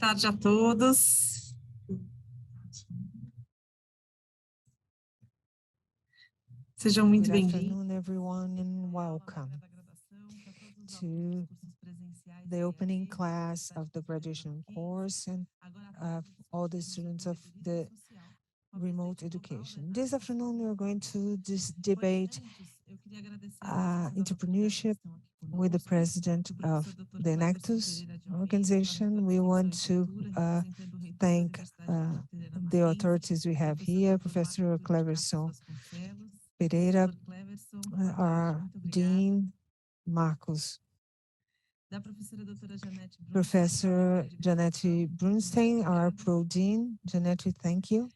tarde a todos. Sejam muito bem-vindos. Good afternoon, everyone, and welcome to the opening class of the graduation course and all the students of the remote education. This afternoon, we're going to debate entrepreneurship with the president of the Enactus organization. We want to thank the authorities we have here, Professor Cleverson Pereira, our Dean Marcos, Professor Janete Brunstein, our Pro-Dean. Janete, thank you.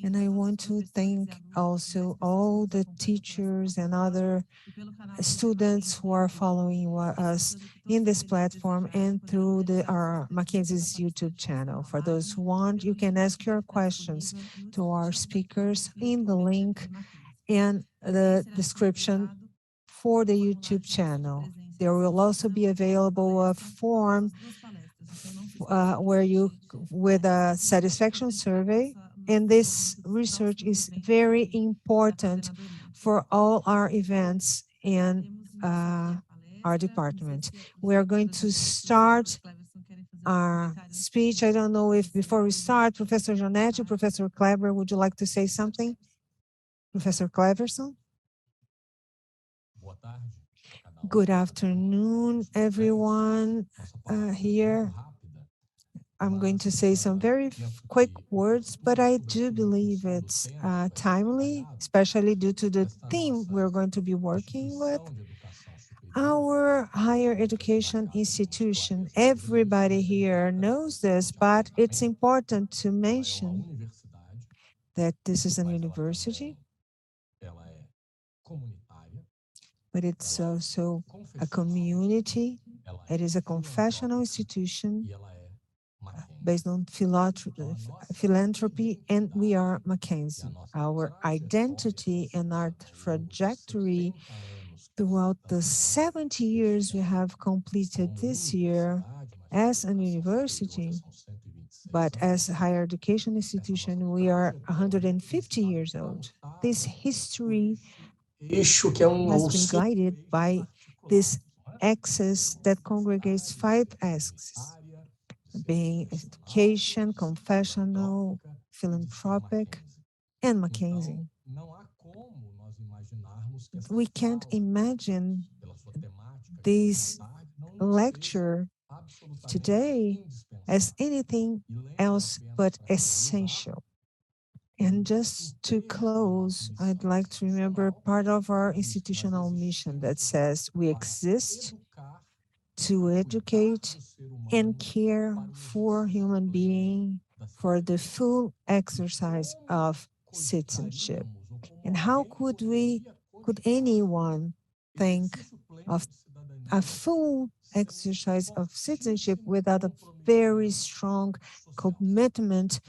And I want to thank also all the teachers and other students who are following us in this platform and through our Mackenzie's YouTube channel. For those who want, you can ask your questions to our speakers in the link and the description for the YouTube channel. There will also be available a form with a satisfaction survey, and this research is very important for all our events and our department. We are going to start our speech. I don't know if before we start, Professor Janete, Professor Kleber, would you like to say something? Professor Cleverson? Good afternoon, everyone here. I'm going to say some very quick words, but I do believe it's timely, especially due to the theme we're going to be working with. Our higher education institution, everybody here knows this, but it's important to mention that this is a university, but it's also a community. It is a confessional institution based on philanthropy, and we are Mackenzie. Our identity and our trajectory throughout the 70 years we have completed this year as a university, but as a higher education institution, we are 150 years old. This history has been guided by this axis that congregates 5 axes, being education, confessional, philanthropic, and Mackenzie. We can't imagine this lecture today as anything else but essential. And just to close, I'd like to remember part of our institutional mission that says we exist to educate and care for human being for the full exercise of citizenship. And how could anyone think of a full exercise of citizenship without a very strong commitment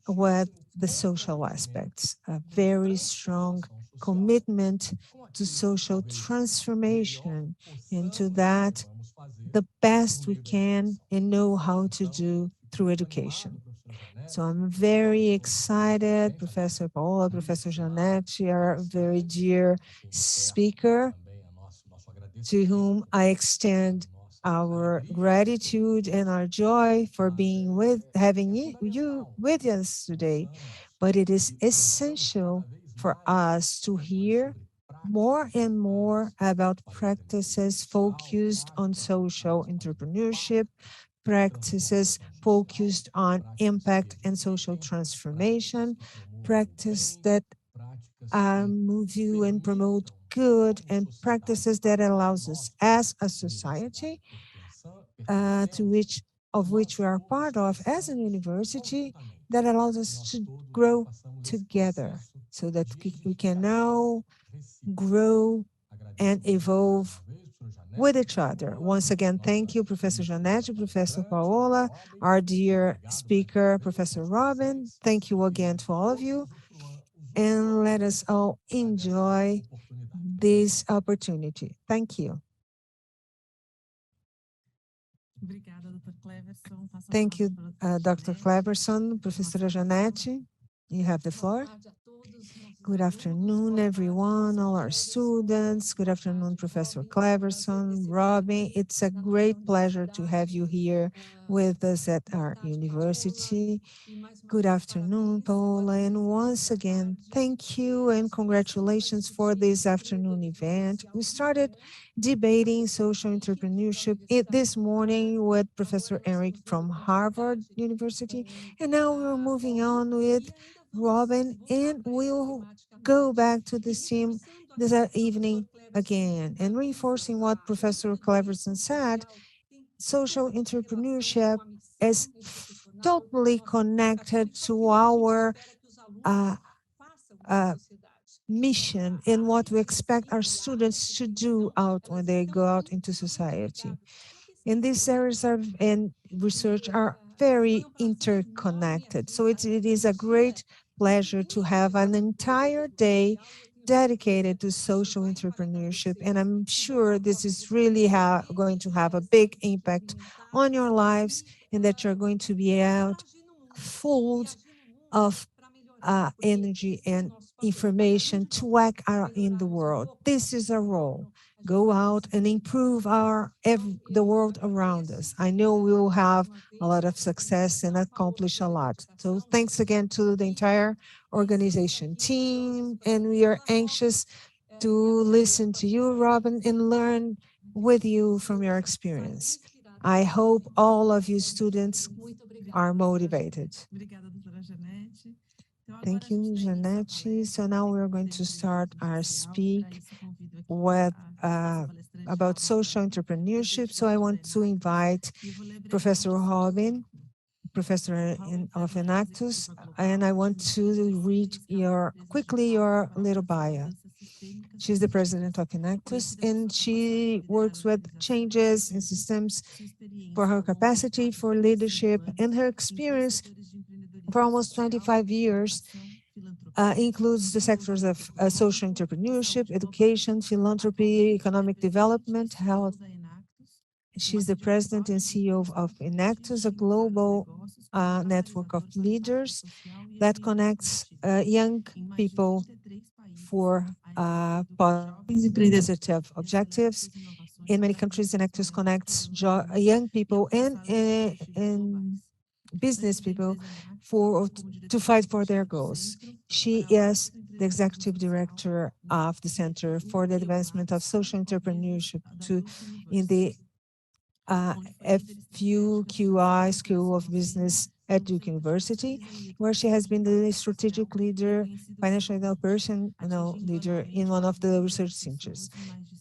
with the social aspects, a very strong commitment to social transformation, into that the best we can and know how to do through education. So I'm very excited. Professor Paola, Professor Janete, our very dear speaker, to whom I extend our gratitude and our joy for having you with us today. But it is essential for us to hear more and more about practices focused on social entrepreneurship, practices focused on impact and social transformation, practice that move you and promote good, and practices that allows us as a society of which we are part of as a university, that allows us to grow together so that we can now grow and evolve with each other. Once again, thank you, Professor Janete, Professor Paola, our dear speaker, Professor Robin. Thank you again to all of you. And let us all enjoy this opportunity. Thank you. Thank you, Dr. Cleverson. Professora Janete, you have the floor. Good afternoon, everyone, all our students. Good afternoon, Professor Cleverson, Robin. It's a great pleasure to have you here with us at our university. Good afternoon, Paula, and once again, thank you and congratulations for this afternoon event. We started debating social entrepreneurship this morning with Professor Eric from Harvard University, and now we're moving on with Robin, and we'll go back to this theme this evening again. And reinforcing what Professor Cleverson said, social entrepreneurship is totally connected to our mission and what we expect our students to do out when they go out into society. And these areas and research are very interconnected. So it is a great pleasure to have an entire day dedicated to social entrepreneurship. And I'm sure this is really going to have a big impact on your lives and that you're going to be out full of energy and information to act out in the world. This is our role. Go out and improve the world around us. I know we will have a lot of success and accomplish a lot. So thanks again to the entire organization team, and we are anxious to listen to you, Robin, and learn with you from your experience. I hope all of you students are motivated. Thank you, Janete. So now we're going to start our speak with about social entrepreneurship. So I want to invite Professor Robin, Professor of Enactus, and I want to read quickly your little bio. She's the president of Enactus, and she works with changes in systems for her capacity for leadership and her experience for almost 25 years includes the sectors of social entrepreneurship, education, philanthropy, economic development, health. She's the president and CEO of Enactus, a global network of leaders that connects young people for positive objectives. In many countries, Enactus connects young people and business people to fight for their goals. She is the executive director of the Center for the Advancement of Social Entrepreneurship in the FUQI School of Business at Duke University, where she has been the strategic leader, financial leader in one of the research centers,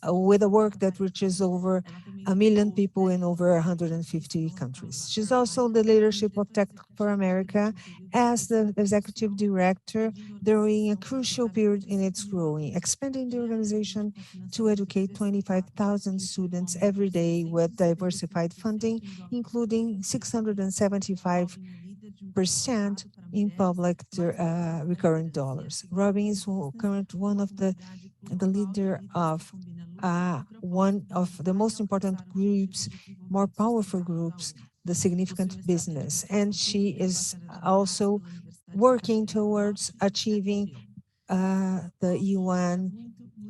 with a work that reaches over 1 million people in over 150 countries. She's also the leadership of Tech for America as the executive director during a crucial period in its growing, expanding the organization to educate 25,000 students every day with diversified funding, including 675% in public recurring dollars. Robin is currently one of the leader of one of the most important groups, more powerful groups, the Significant Business. And she is also working towards achieving the UN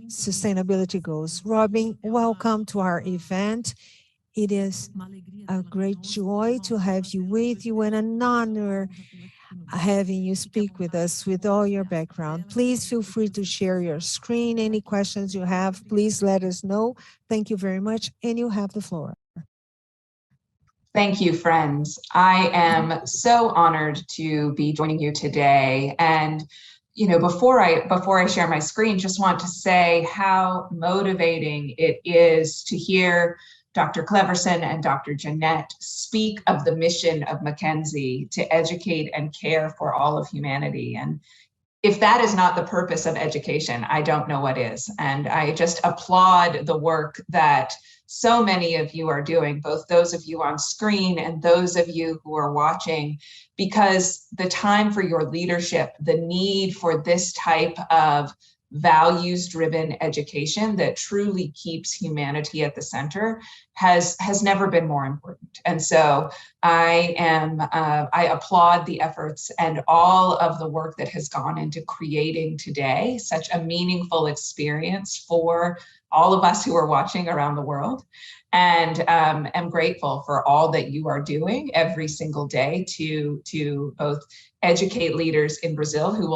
sustainability goals. Robin, welcome to our event. It is a great joy to have you with you and an honor having you speak with us with all your background. Please feel free to share your screen. Any questions you have, please let us know. Thank you very much, and you have the floor. Thank you, friends. I am so honored to be joining you today. And before I share my screen, just want to say how motivating it is to hear Dr. Cleverson and Dr. Jeanette speak of the mission of Mackenzie to educate and care for all of humanity. And if that is not the purpose of education, I don't know what is. And I just applaud the work that so many of you are doing, both those of you on screen and those of you who are watching, because the time for your leadership, the need for this type of values-driven education that truly keeps humanity at the center has never been more important. And so I applaud the efforts and all of the work that has gone into creating today such a meaningful experience for all of us who are watching around the world. And am grateful for all that you are doing every single day to both educate leaders in Brazil who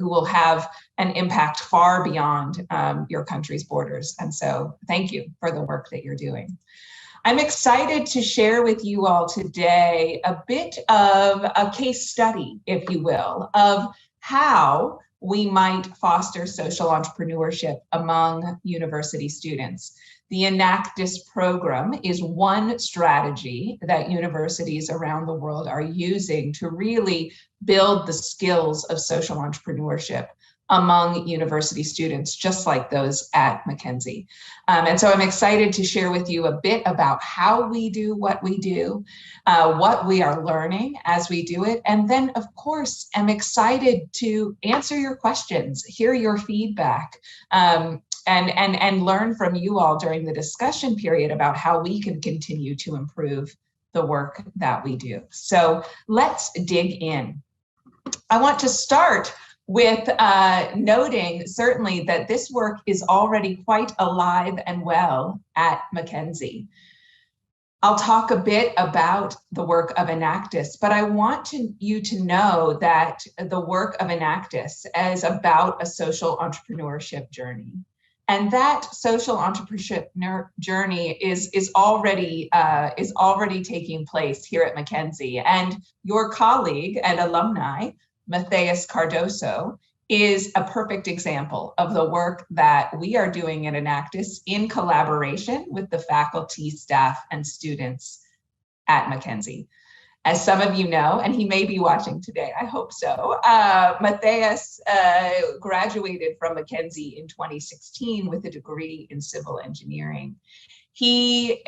will have an impact far beyond your country's borders. And so thank you for the work that you're doing. I'm excited to share with you all today a bit of a case study, if you will, of how we might foster social entrepreneurship among university students. The Enactus program is one strategy that universities around the world are using to really build the skills of social entrepreneurship among university students, just like those at Mackenzie. And so I'm excited to share with you a bit about how we do what we do, what we are learning as we do it. And then, of course, I'm excited to answer your questions, hear your feedback, and learn from you all during the discussion period about how we can continue to improve the work that we do. So let's dig in. I want to start with noting certainly that this work is already quite alive and well at Mackenzie. I'll talk a bit about the work of Enactus, but I want you to know that the work of Enactus is about a social entrepreneurship journey. And that social entrepreneurship journey is already taking place here at Mackenzie. And your colleague and alumni, Matthias Cardoso, is a perfect example of the work that we are doing at Enactus in collaboration with the faculty, staff, and students at Mackenzie. As some of you know, and he may be watching today, I hope so, Matthias graduated from Mackenzie in 2016 with a degree in civil engineering. He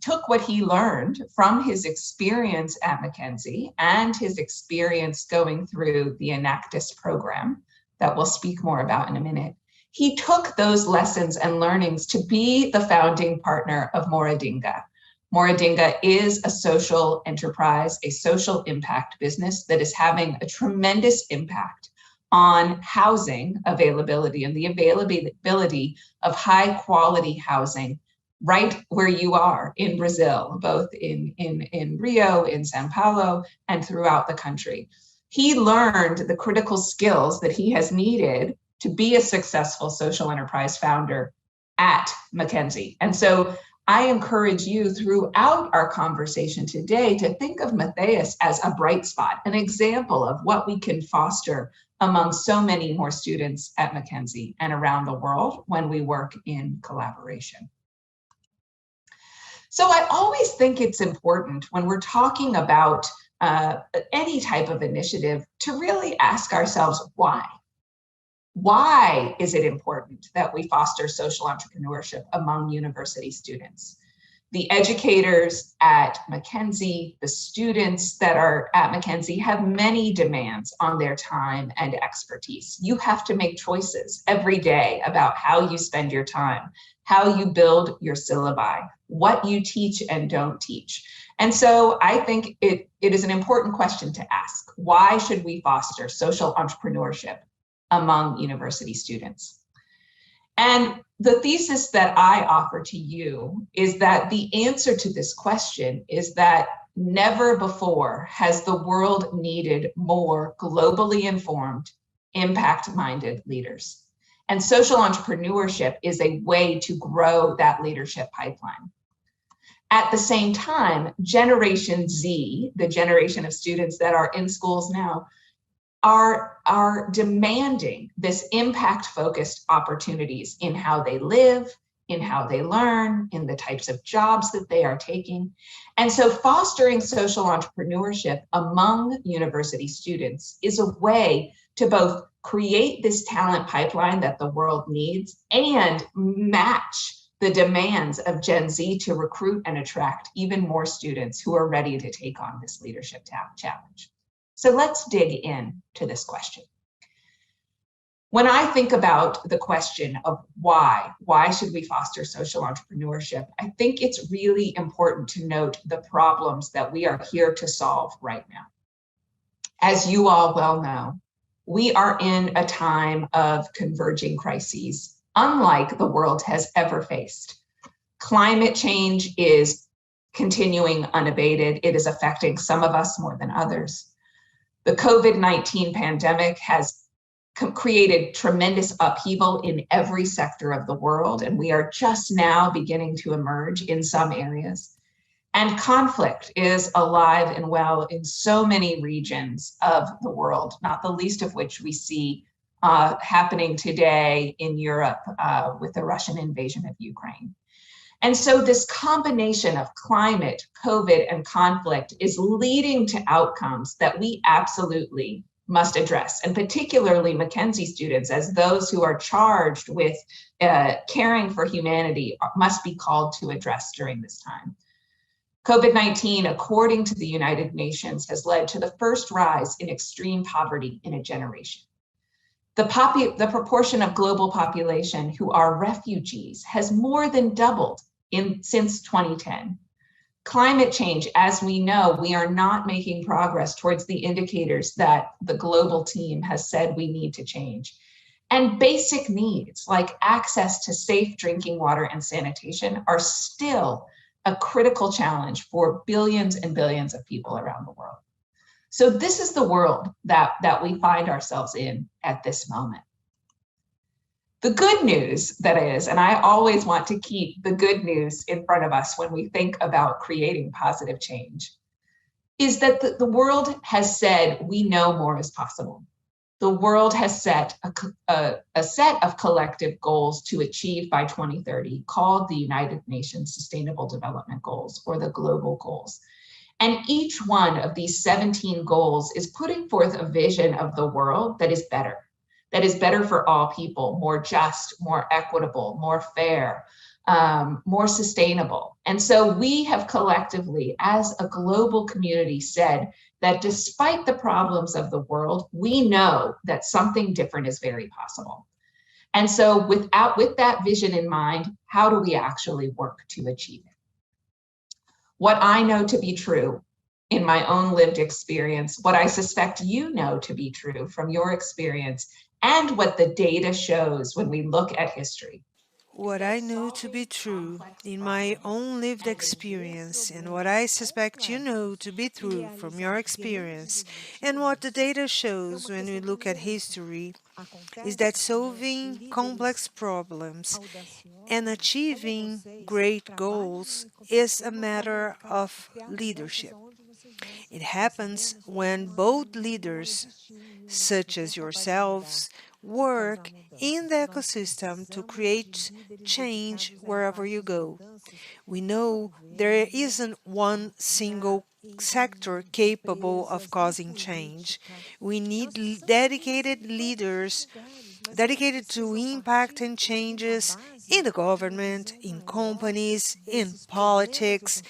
took what he learned from his experience at Mackenzie and his experience going through the Enactus program that we'll speak more about in a minute. He took those lessons and learnings to be the founding partner of Moradinga. Moradinga is a social enterprise, a social impact business that is having a tremendous impact on housing availability and the availability of high quality housing right where you are in Brazil, both in Rio, in Sao Paulo, and throughout the country. He learned the critical skills that he has needed to be a successful social enterprise founder at Mackenzie. And so I encourage you throughout our conversation today to think of Matthias as a bright spot, an example of what we can foster among so many more students at Mackenzie and around the world when we work in collaboration. So I always think it's important when we're talking about any type of initiative to really ask ourselves why. Why is it important that we foster social entrepreneurship among university students? The educators at Mackenzie, the students that are at Mackenzie have many demands on their time and expertise. You have to make choices every day about how you spend your time, how you build your syllabi, what you teach and don't teach. And so I think it is an important question to ask. Why should we foster social entrepreneurship among university students? And the thesis that I offer to you is that the answer to this question is that never before has the world needed more globally informed, impact-minded leaders. And social entrepreneurship is a way to grow that leadership pipeline. At the same time, Generation Z, the generation of students that are in schools now, are demanding this impact-focused opportunities in how they live, in how they learn, in the types of jobs that they are taking. And so fostering social entrepreneurship among university students is a way to both create this talent pipeline that the world needs and match the demands of Gen Z to recruit and attract even more students who are ready to take on this leadership challenge. So let's dig in to this question. When I think about the question of why should we foster social entrepreneurship, I think it's really important to note the problems that we are here to solve right now. As you all well know, we are in a time of converging crises, unlike the world has ever faced. Climate change is continuing unabated. It is affecting some of us more than others. The COVID-19 pandemic has created tremendous upheaval in every sector of the world, and we are just now beginning to emerge in some areas. And conflict is alive and well in so many regions of the world, not the least of which we see happening today in Europe with the Russian invasion of Ukraine. And so this combination of climate, COVID, and conflict is leading to outcomes that we absolutely must address, and particularly Mackenzie students, as those who are charged with caring for humanity, must be called to address during this time. COVID-19, according to the United Nations, has led to the first rise in extreme poverty in a generation. The proportion of global population who are refugees has more than doubled since 2010. Climate change, as we know, we are not making progress towards the indicators that the global team has said we need to change. And basic needs like access to safe drinking water and sanitation are still a critical challenge for billions and billions of people around the world. So this is the world that we find ourselves in at this moment. The good news, that is, and I always want to keep the good news in front of us when we think about creating positive change, is that the world has said we know more is possible. The world has set a set of collective goals to achieve by 2030 called the United Nations Sustainable Development Goals, or the global goals. And each one of these 17 goals is putting forth a vision of the world that is better for all people, more just, more equitable, more fair, more sustainable. And so we have collectively, as a global community, said that despite the problems of the world, we know that something different is very possible. And so with that vision in mind, how do we actually work to achieve it? What I know to be true in my own lived experience, what I suspect you know to be true from your experience, and what the data shows when we look at history. What I know to be true in my own lived experience, and what I suspect you know to be true from your experience, and what the data shows when we look at history, is that solving complex problems and achieving great goals is a matter of leadership. It happens when both leaders, such as yourselves, work in the ecosystem to create change wherever you go. We know there isn't one single sector capable of causing change. We need dedicated leaders dedicated to impact and changes in the government, in companies, in politics,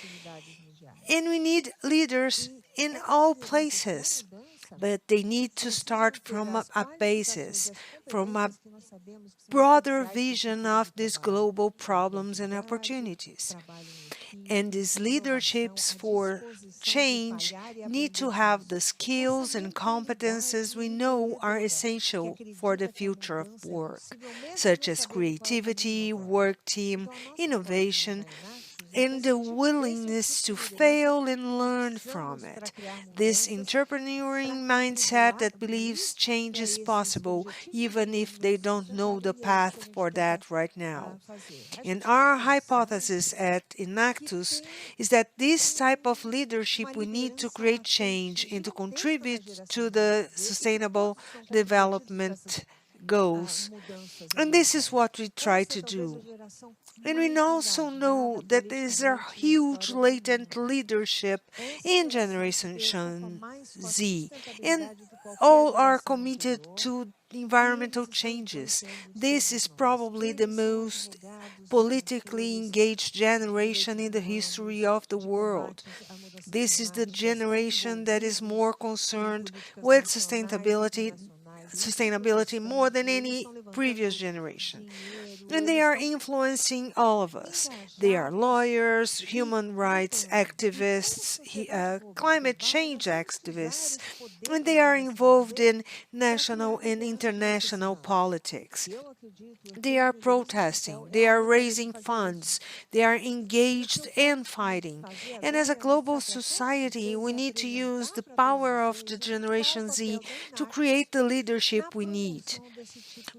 and we need leaders in all places. But they need to start from a basis, from a broader vision of these global problems and opportunities. And these leaderships for change need to have the skills and competences we know are essential for the future of work, such as creativity, work team, innovation, and the willingness to fail and learn from it. This entrepreneurial mindset that believes change is possible even if they don't know the path for that right now. And our hypothesis at Inactus is that this type of leadership we need to create change and to contribute to the sustainable development goals. And this is what we try to do. And we also know that there is a huge latent leadership in Generation Z, and all are committed to environmental changes. This is probably the most politically engaged generation in the history of the world. This is the generation that is more concerned with sustainability sustainability more than any previous generation. And they are influencing all of us. They are lawyers, human rights activists, climate change activists, and they are involved in national and international politics. They are protesting, they are raising funds, they are engaged and fighting. And as a global society, we need to use the power of the Generation Z to create the leadership we need.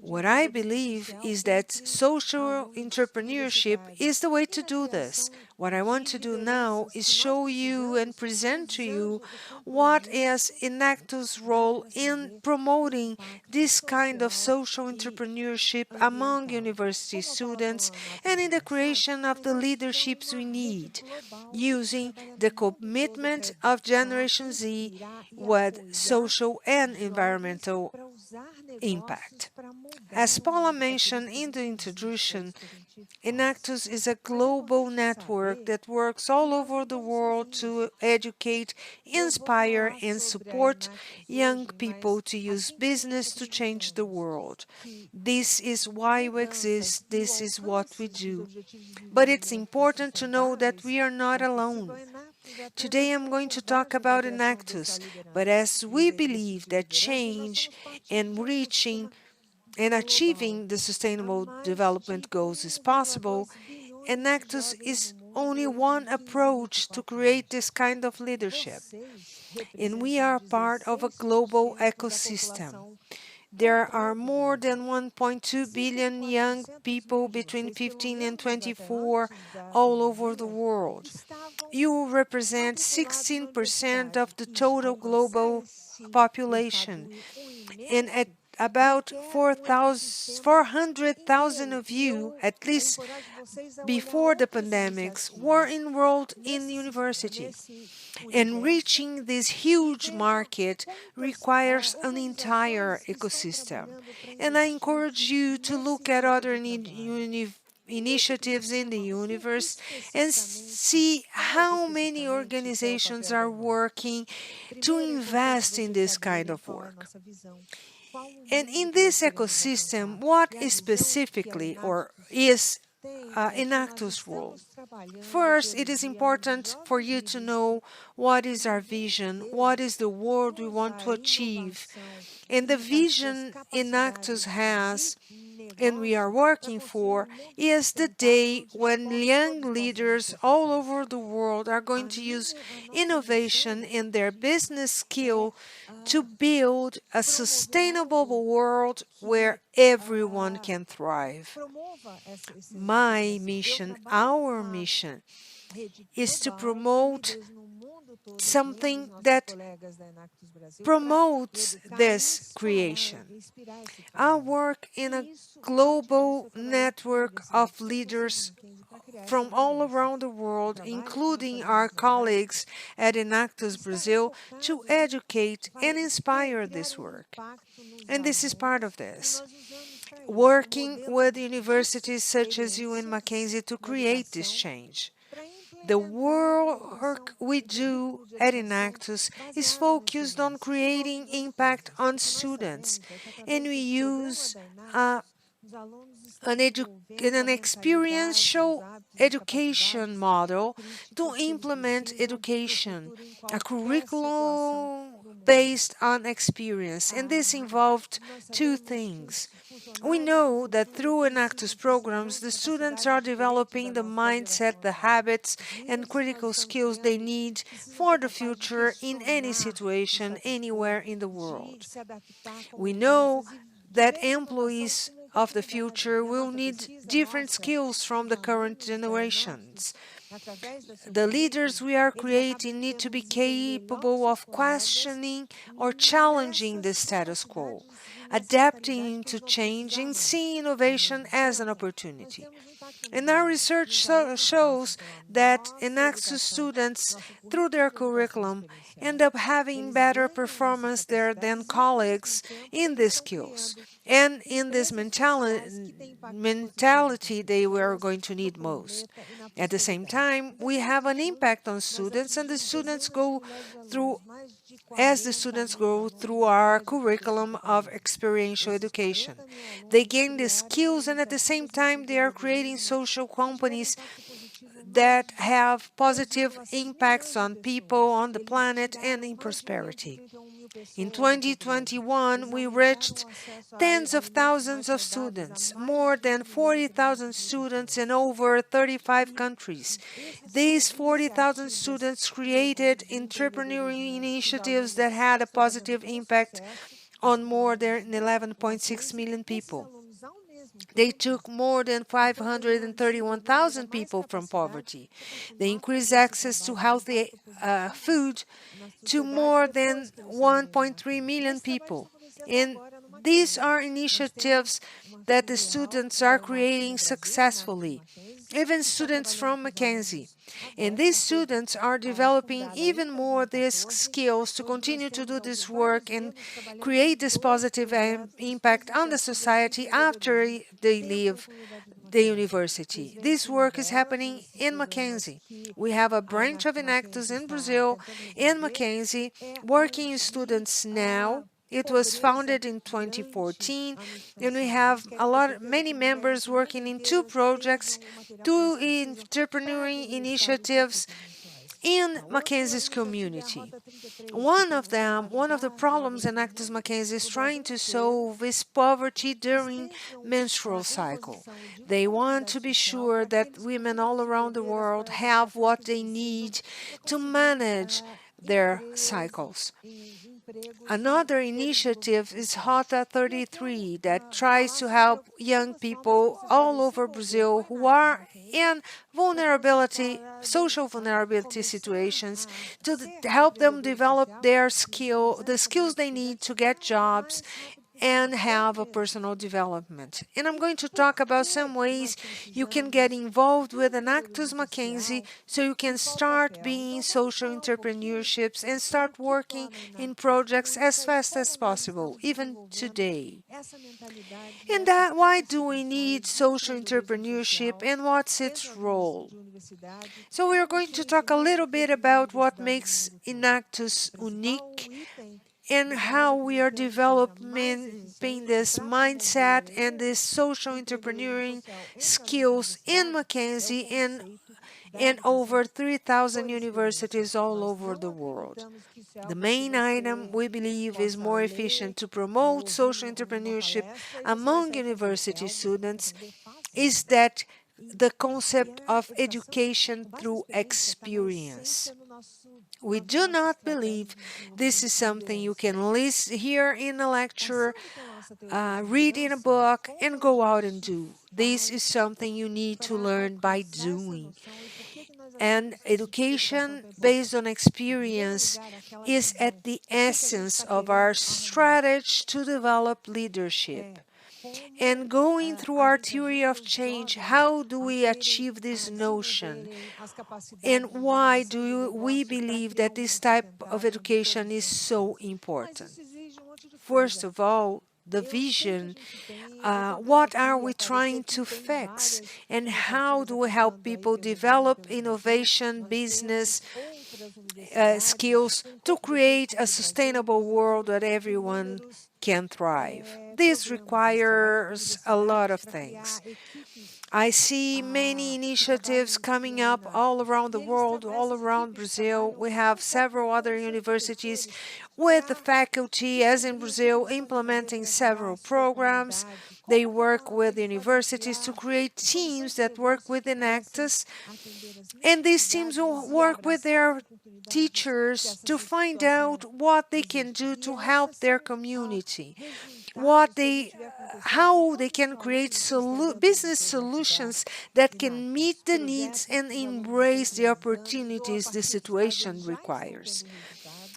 What I believe is that social entrepreneurship is the way to do this. What I want to do now is show you and present to you what is Enactus' role in promoting this kind of social entrepreneurship among university students and in the creation of the leaderships we need, using the commitment of Generation Z with social and environmental impact. As Paula mentioned in the introduction, Enactus is a global network that works all over the world to educate, inspire, and support young people to use business to change the world. This is why we exist, this is what we do. But it's important to know that we are not alone. Today I'm going to talk about Enactus, but as we believe that change and reaching and achieving the Sustainable Development Goals is possible, Enactus is only one approach to create this kind of leadership. And we are part of a global ecosystem. There are more than 1.2 billion young people between 15 and 24 all over the world. You represent 16% of the total global population, and at about 400,000 of you, at least before the pandemics, were enrolled in university. And reaching this huge market requires an entire ecosystem. And I encourage you to look at other initiatives in the universe and see how many organizations are working to invest in this kind of work. And in this ecosystem, what is specifically or is Enactus' role? First, it is important for you to know what is our vision, what is the world we want to achieve. And the vision Enactus has and we are working for is the day when young leaders all over the world are going to use innovation in their business skill to build a sustainable world where everyone can thrive. My mission, our mission, is to promote something that promotes this creation. I work in a global network of leaders from all around the world, including our colleagues at Enactus Brazil, to educate and inspire this work. And this is part of this. Working with universities such as Mackenzie to create this change. The work we do at Enactus is focused on creating impact on students, and we use an experiential education model to implement education, a curriculum based on experience, and this involved two things. We know that through Enactus programs, the students are developing the mindset, the habits, and critical skills they need for the future in any situation, anywhere in the world. We know that employees of the future will need different skills from the current generations. The leaders we are creating need to be capable of questioning or challenging the status quo, adapting to change and seeing innovation as an opportunity. And our research shows that Enactus students, through their curriculum, end up having better performance there than colleagues in these skills and in this mentality they were going to need most. At the same time, we have an impact on students, and the students go through as the students go through our curriculum of experiential education. They gain the skills, and at the same time they are creating social companies that have positive impacts on people, on the planet, and in prosperity. In 2021, we reached tens of thousands of students, more than 40,000 students in over 35 countries. These 40,000 students created entrepreneurial initiatives that had a positive impact on more than 11.6 million people. They took more than 531,000 people from poverty. They increased access to healthy food to more than 1.3 million people. And these are initiatives that the students are creating successfully, even students from Mackenzie. And these students are developing even more these skills to continue to do this work and create this positive impact on the society after they leave the university. This work is happening in Mackenzie. We have a branch of Enactus in Brazil, in Mackenzie, working with students now. It was founded in 2014, and we have many members working in two projects, two entrepreneurial initiatives in Mackenzie's community. One of the problems Enactus Mackenzie is trying to solve is poverty during menstrual cycle. They want to be sure that women all around the world have what they need to manage their cycles. Another initiative is Rota 33 that tries to help young people all over Brazil who are in social vulnerability situations to help them develop the skills they need to get jobs and have a personal development. And I'm going to talk about some ways you can get involved with Enactus Mackenzie so you can start being social entrepreneurships and start working in projects as fast as possible, even today. And why do we need social entrepreneurship and what's its role? So we are going to talk a little bit about what makes Enactus unique and how we are developing this mindset and this social entrepreneurial skills in Mackenzie and in over 3,000 universities all over the world. The main item, we believe, is more efficient to promote social entrepreneurship among university students is that the concept of education through experience. We do not believe this is something you can hear in a lecture, read in a book, and go out and do. This is something you need to learn by doing. And education based on experience is at the essence of our strategy to develop leadership. And going through our theory of change, how do we achieve this notion? And why do we believe that this type of education is so important? First of all, the vision. What are we trying to fix? And how do we help people develop innovation, business, skills to create a sustainable world that everyone can thrive? This requires a lot of things. I see many initiatives coming up all around the world, all around Brazil. We have several other universities with the faculty, as in Brazil, implementing several programs. They work with universities to create teams that work with Enactus, and these teams will work with their teachers to find out what they can do to help their community, how they can create business solutions that can meet the needs and embrace the opportunities the situation requires.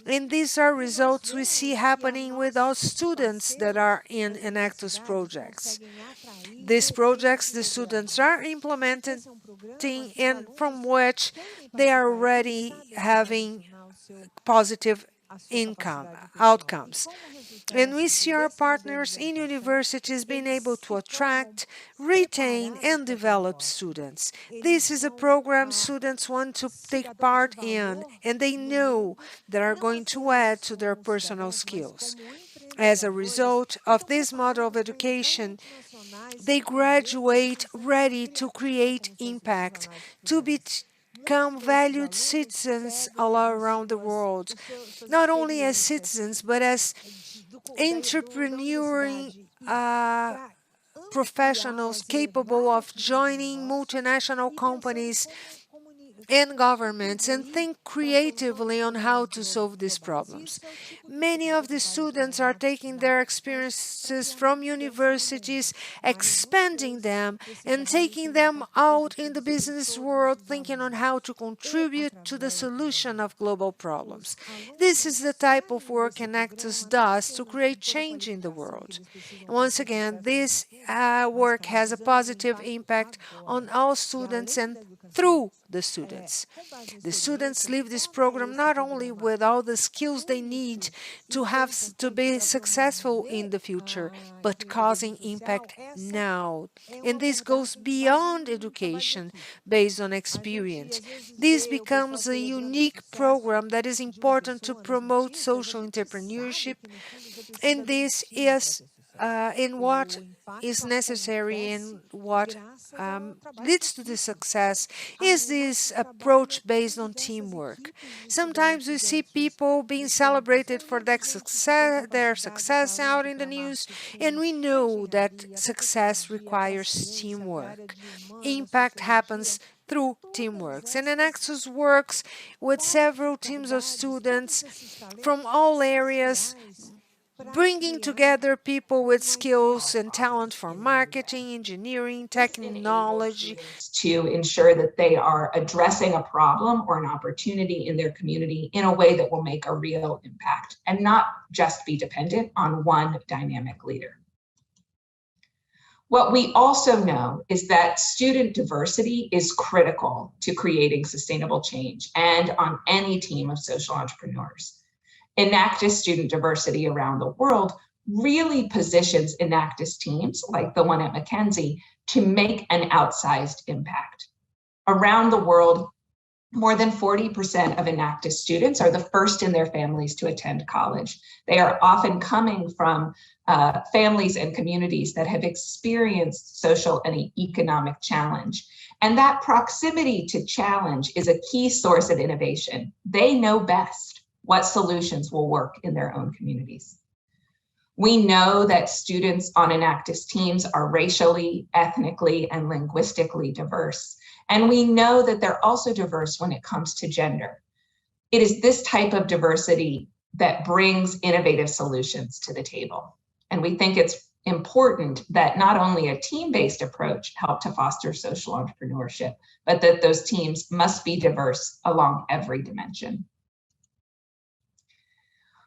And these are results we see happening with our students that are in Enactus projects. These projects the students are implementing and from which they are already having positive outcomes. And we see our partners in universities being able to attract, retain, and develop students. This is a program students want to take part in, and they know they are going to add to their personal skills. As a result of this model of education, they graduate ready to create impact, to become valued citizens all around the world, not only as citizens, but as entrepreneurial professionals capable of joining multinational companies and governments and think creatively on how to solve these problems. Many of the students are taking their experiences from universities, expanding them, and taking them out in the business world, thinking on how to contribute to the solution of global problems. This is the type of work Enactus does to create change in the world. Once again, this work has a positive impact on all students and through the students. The students leave this program not only with all the skills they need to be successful in the future, but causing impact now. And this goes beyond education based on experience. This becomes a unique program that is important to promote social entrepreneurship, and this is in what is necessary and what leads to the success is this approach based on teamwork. Sometimes we see people being celebrated for their success out in the news, and we know that success requires teamwork. Impact happens through teamwork. And Enactus works with several teams of students from all areas, bringing together people with skills and talent for marketing, engineering, technology, to ensure that they are addressing a problem or an opportunity in their community in a way that will make a real impact and not just be dependent on one dynamic leader. What we also know is that student diversity is critical to creating sustainable change and on any team of social entrepreneurs. Enactus student diversity around the world really positions Enactus teams, like the one at Mackenzie, to make an outsized impact. Around the world, more than 40% of Enactus students are the first in their families to attend college. They are often coming from families and communities that have experienced social and economic challenge. And that proximity to challenge is a key source of innovation. They know best what solutions will work in their own communities. We know that students on Enactus teams are racially, ethnically, and linguistically diverse. And we know that they're also diverse when it comes to gender. It is this type of diversity that brings innovative solutions to the table. And we think it's important that not only a team-based approach help to foster social entrepreneurship, but that those teams must be diverse along every dimension.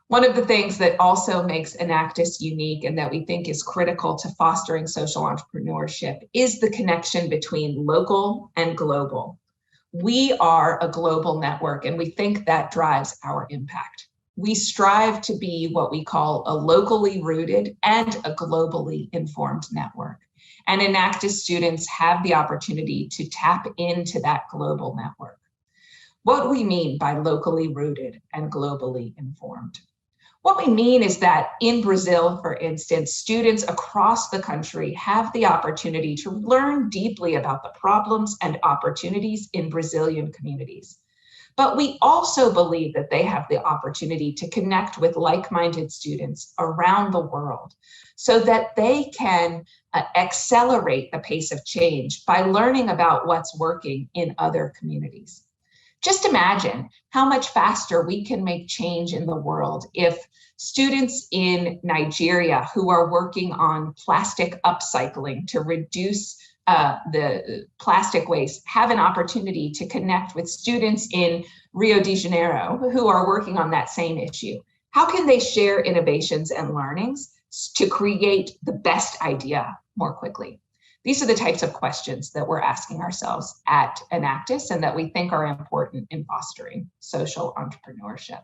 One of the things that also makes Enactus unique and that we think is critical to fostering social entrepreneurship is the connection between local and global. We are a global network, and we think that drives our impact. We strive to be what we call a locally rooted and a globally informed network. And Enactus students have the opportunity to tap into that global network. What do we mean by locally rooted and globally informed? What we mean is that in Brazil, for instance, students across the country have the opportunity to learn deeply about the problems and opportunities in Brazilian communities. But we also believe that they have the opportunity to connect with like-minded students around the world so that they can accelerate the pace of change by learning about what's working in other communities. Just imagine how much faster we can make change in the world if students in Nigeria who are working on plastic upcycling to reduce the plastic waste have an opportunity to connect with students in Rio de Janeiro who are working on that same issue. How can they share innovations and learnings to create the best idea more quickly? These are the types of questions that we're asking ourselves at Enactus and that we think are important in fostering social entrepreneurship.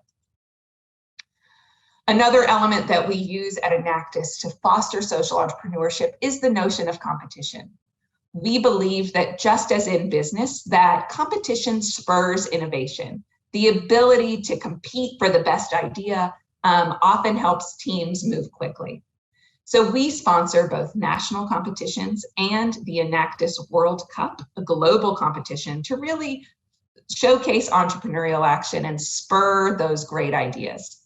Another element that we use at Enactus to foster social entrepreneurship is the notion of competition. We believe that just as in business, that competition spurs innovation. The ability to compete for the best idea often helps teams move quickly. So we sponsor both national competitions and the Enactus World Cup, a global competition, to really showcase entrepreneurial action and spur those great ideas.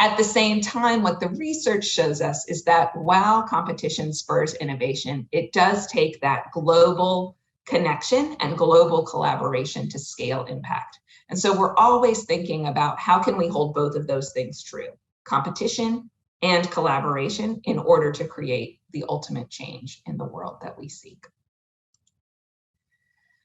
At the same time, what the research shows us is that while competition spurs innovation, it does take that global connection and global collaboration to scale impact. And so we're always thinking about how can we hold both of those things true, competition and collaboration, in order to create the ultimate change in the world that we seek.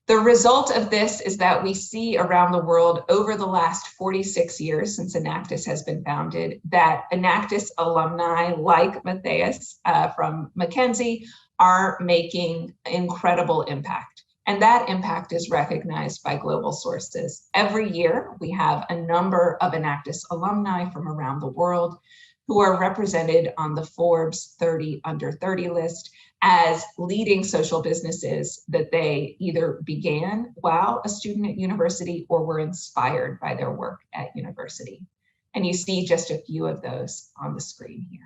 The result of this is that we see around the world over the last 46 years since Enactus has been founded, that Enactus alumni like Matthias from Mackenzie are making incredible impact. And that impact is recognized by global sources. Every year, we have a number of Enactus alumni from around the world who are represented on the Forbes 30 Under 30 list as leading social businesses that they either began while a student at university or were inspired by their work at university. And you see just a few of those on the screen here.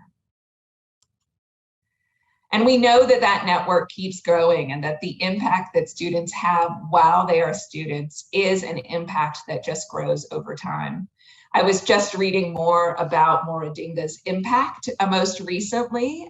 And we know that that network keeps growing and that the impact that students have while they are students is an impact that just grows over time. I was just reading more about Moradinga's impact most recently,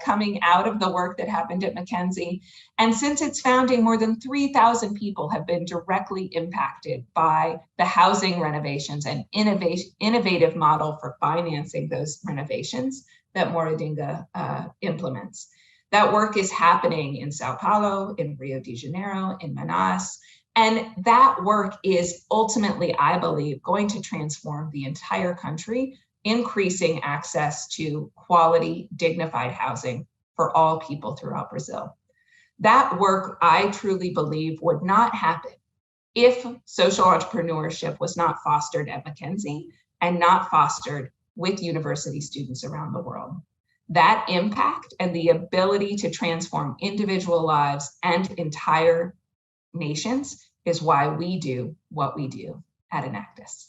coming out of the work that happened at Mackenzie. And since its founding, more than 3,000 people have been directly impacted by the housing renovations and innovative model for financing those renovations that Moradinga implements. That work is happening in Sao Paulo, in Rio de Janeiro, in Manaus. And that work is ultimately, I believe, going to transform the entire country, increasing access to quality, dignified housing for all people throughout Brazil. That work, I truly believe, would not happen if social entrepreneurship was not fostered at Mackenzie and not fostered with university students around the world. That impact and the ability to transform individual lives and entire nations is why we do what we do at Enactus.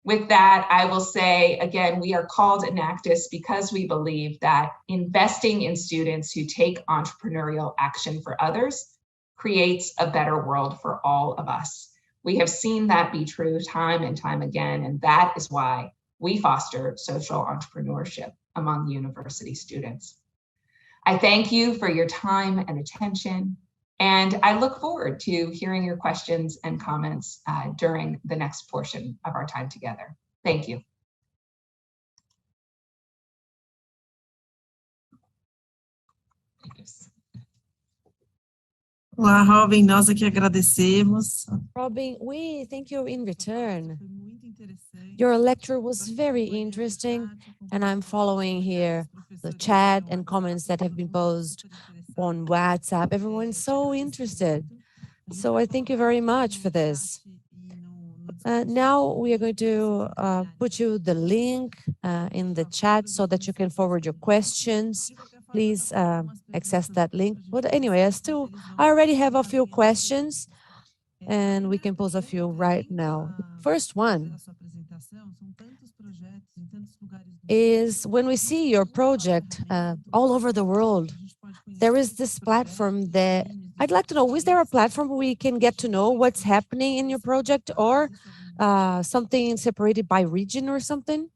With that, I will say, again, we are called Enactus because we believe that investing in students who take entrepreneurial action for others creates a better world for all of us. We have seen that be true time and time again, and that is why we foster social entrepreneurship among university students. I thank you for your time and attention, and I look forward to hearing your questions and comments during the next portion of our time together. Thank you. Olá, Robin, nós aqui agradecemos. Robin, we thank you in return. Your lecture was very interesting, and I'm following here the chat and comments that have been posted on WhatsApp. Everyone's so interested. So I thank you very much for this. Now we are going to put you the link in the chat so that you can forward your questions. Please access that link. But anyway, I already have a few questions, and we can pose a few right now. First one is when we see your project all over the world, there is this platform that I'd like to know, is there a platform where we can get to know what's happening in your project, or something separated by region or something?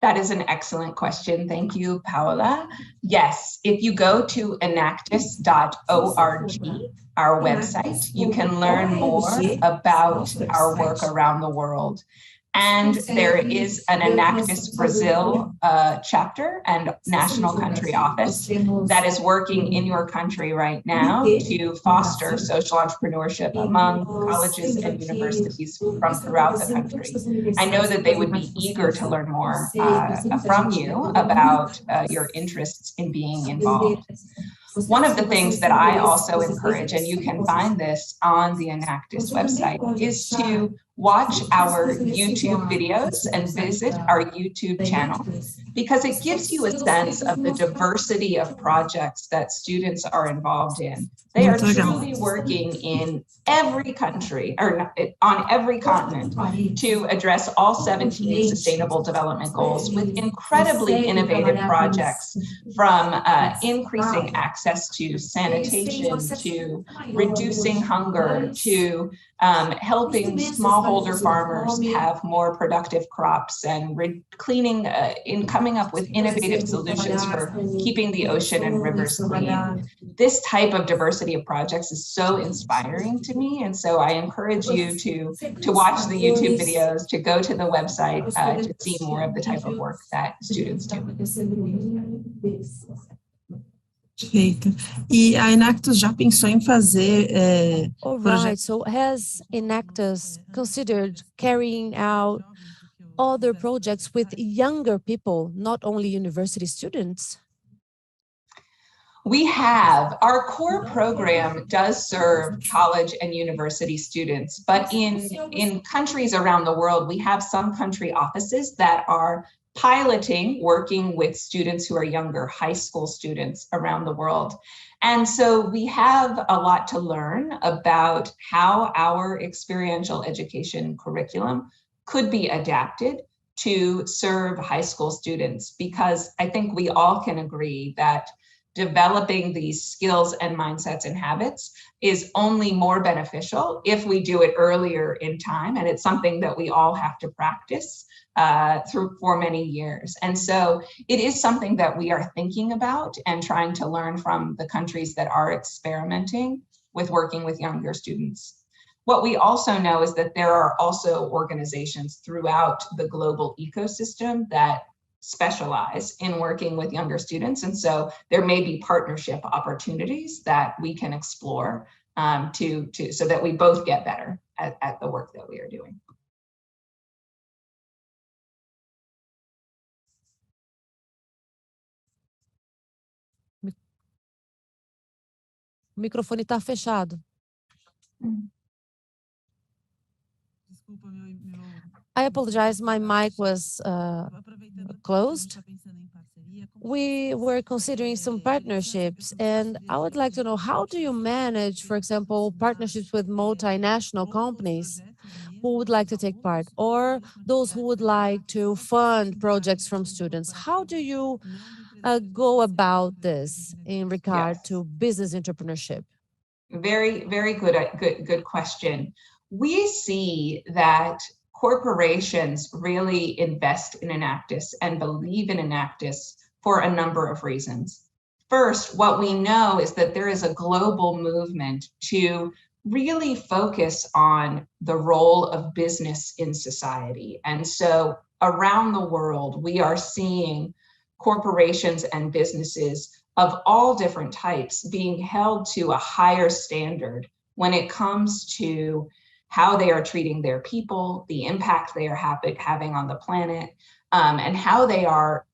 That is an excellent question. Thank you, Paola. Yes, if you go to enactus.org, our website, you can learn more about our work around the world. And there is an Enactus Brazil chapter and national country office that is working in your country right now to foster social entrepreneurship among colleges and universities from throughout the country. I know that they would be eager to learn more from you about your interests in being involved. One of the things that I also encourage, and you can find this on the Enactus website, is to watch our YouTube videos and visit our YouTube channel, because it gives you a sense of the diversity of projects that students are involved in. They are truly working in every country, or on every continent, to address all 17 Sustainable Development Goals with incredibly innovative projects, from increasing access to sanitation, to reducing hunger, to helping smallholder farmers have more productive crops, and cleaning, in coming up with innovative solutions for keeping the ocean and rivers clean. This type of diversity of projects is so inspiring to me, and so I encourage you to watch the YouTube videos, to go to the website to see more of the type of work that students do. Perfeito. E a Enactus já pensou em fazer All right, so has Enactus considered carrying out other projects with younger people, not only university students? We have. Our core program does serve college and university students, but in countries around the world, we have some country offices that are piloting, working with students who are younger, high school students around the world. And so we have a lot to learn about how our experiential education curriculum could be adapted to serve high school students, because I think we all can agree that developing these skills and mindsets and habits is only more beneficial if we do it earlier in time. And it's something that we all have to practice for many years. And so it is something that we are thinking about and trying to learn from the countries that are experimenting with working with younger students. What we also know is that there are also organizations throughout the global ecosystem that specialize in working with younger students. And so there may be partnership opportunities that we can explore so that we both get better at the work that we are doing. O microfone está fechado. I apologize, my mic was closed. We were considering some partnerships, and I would like to know, how do you manage, for example, partnerships with multinational companies who would like to take part, or those who would like to fund projects from students? How do you go about this in regard to business entrepreneurship? Very, very good question. We see that corporations really invest in Enactus and believe in Enactus for a number of reasons. First, what we know is that there is a global movement to really focus on the role of business in society. And so around the world, we are seeing corporations and businesses of all different types being held to a higher standard when it comes to how they are treating their people, the impact they are having on the planet, and how they are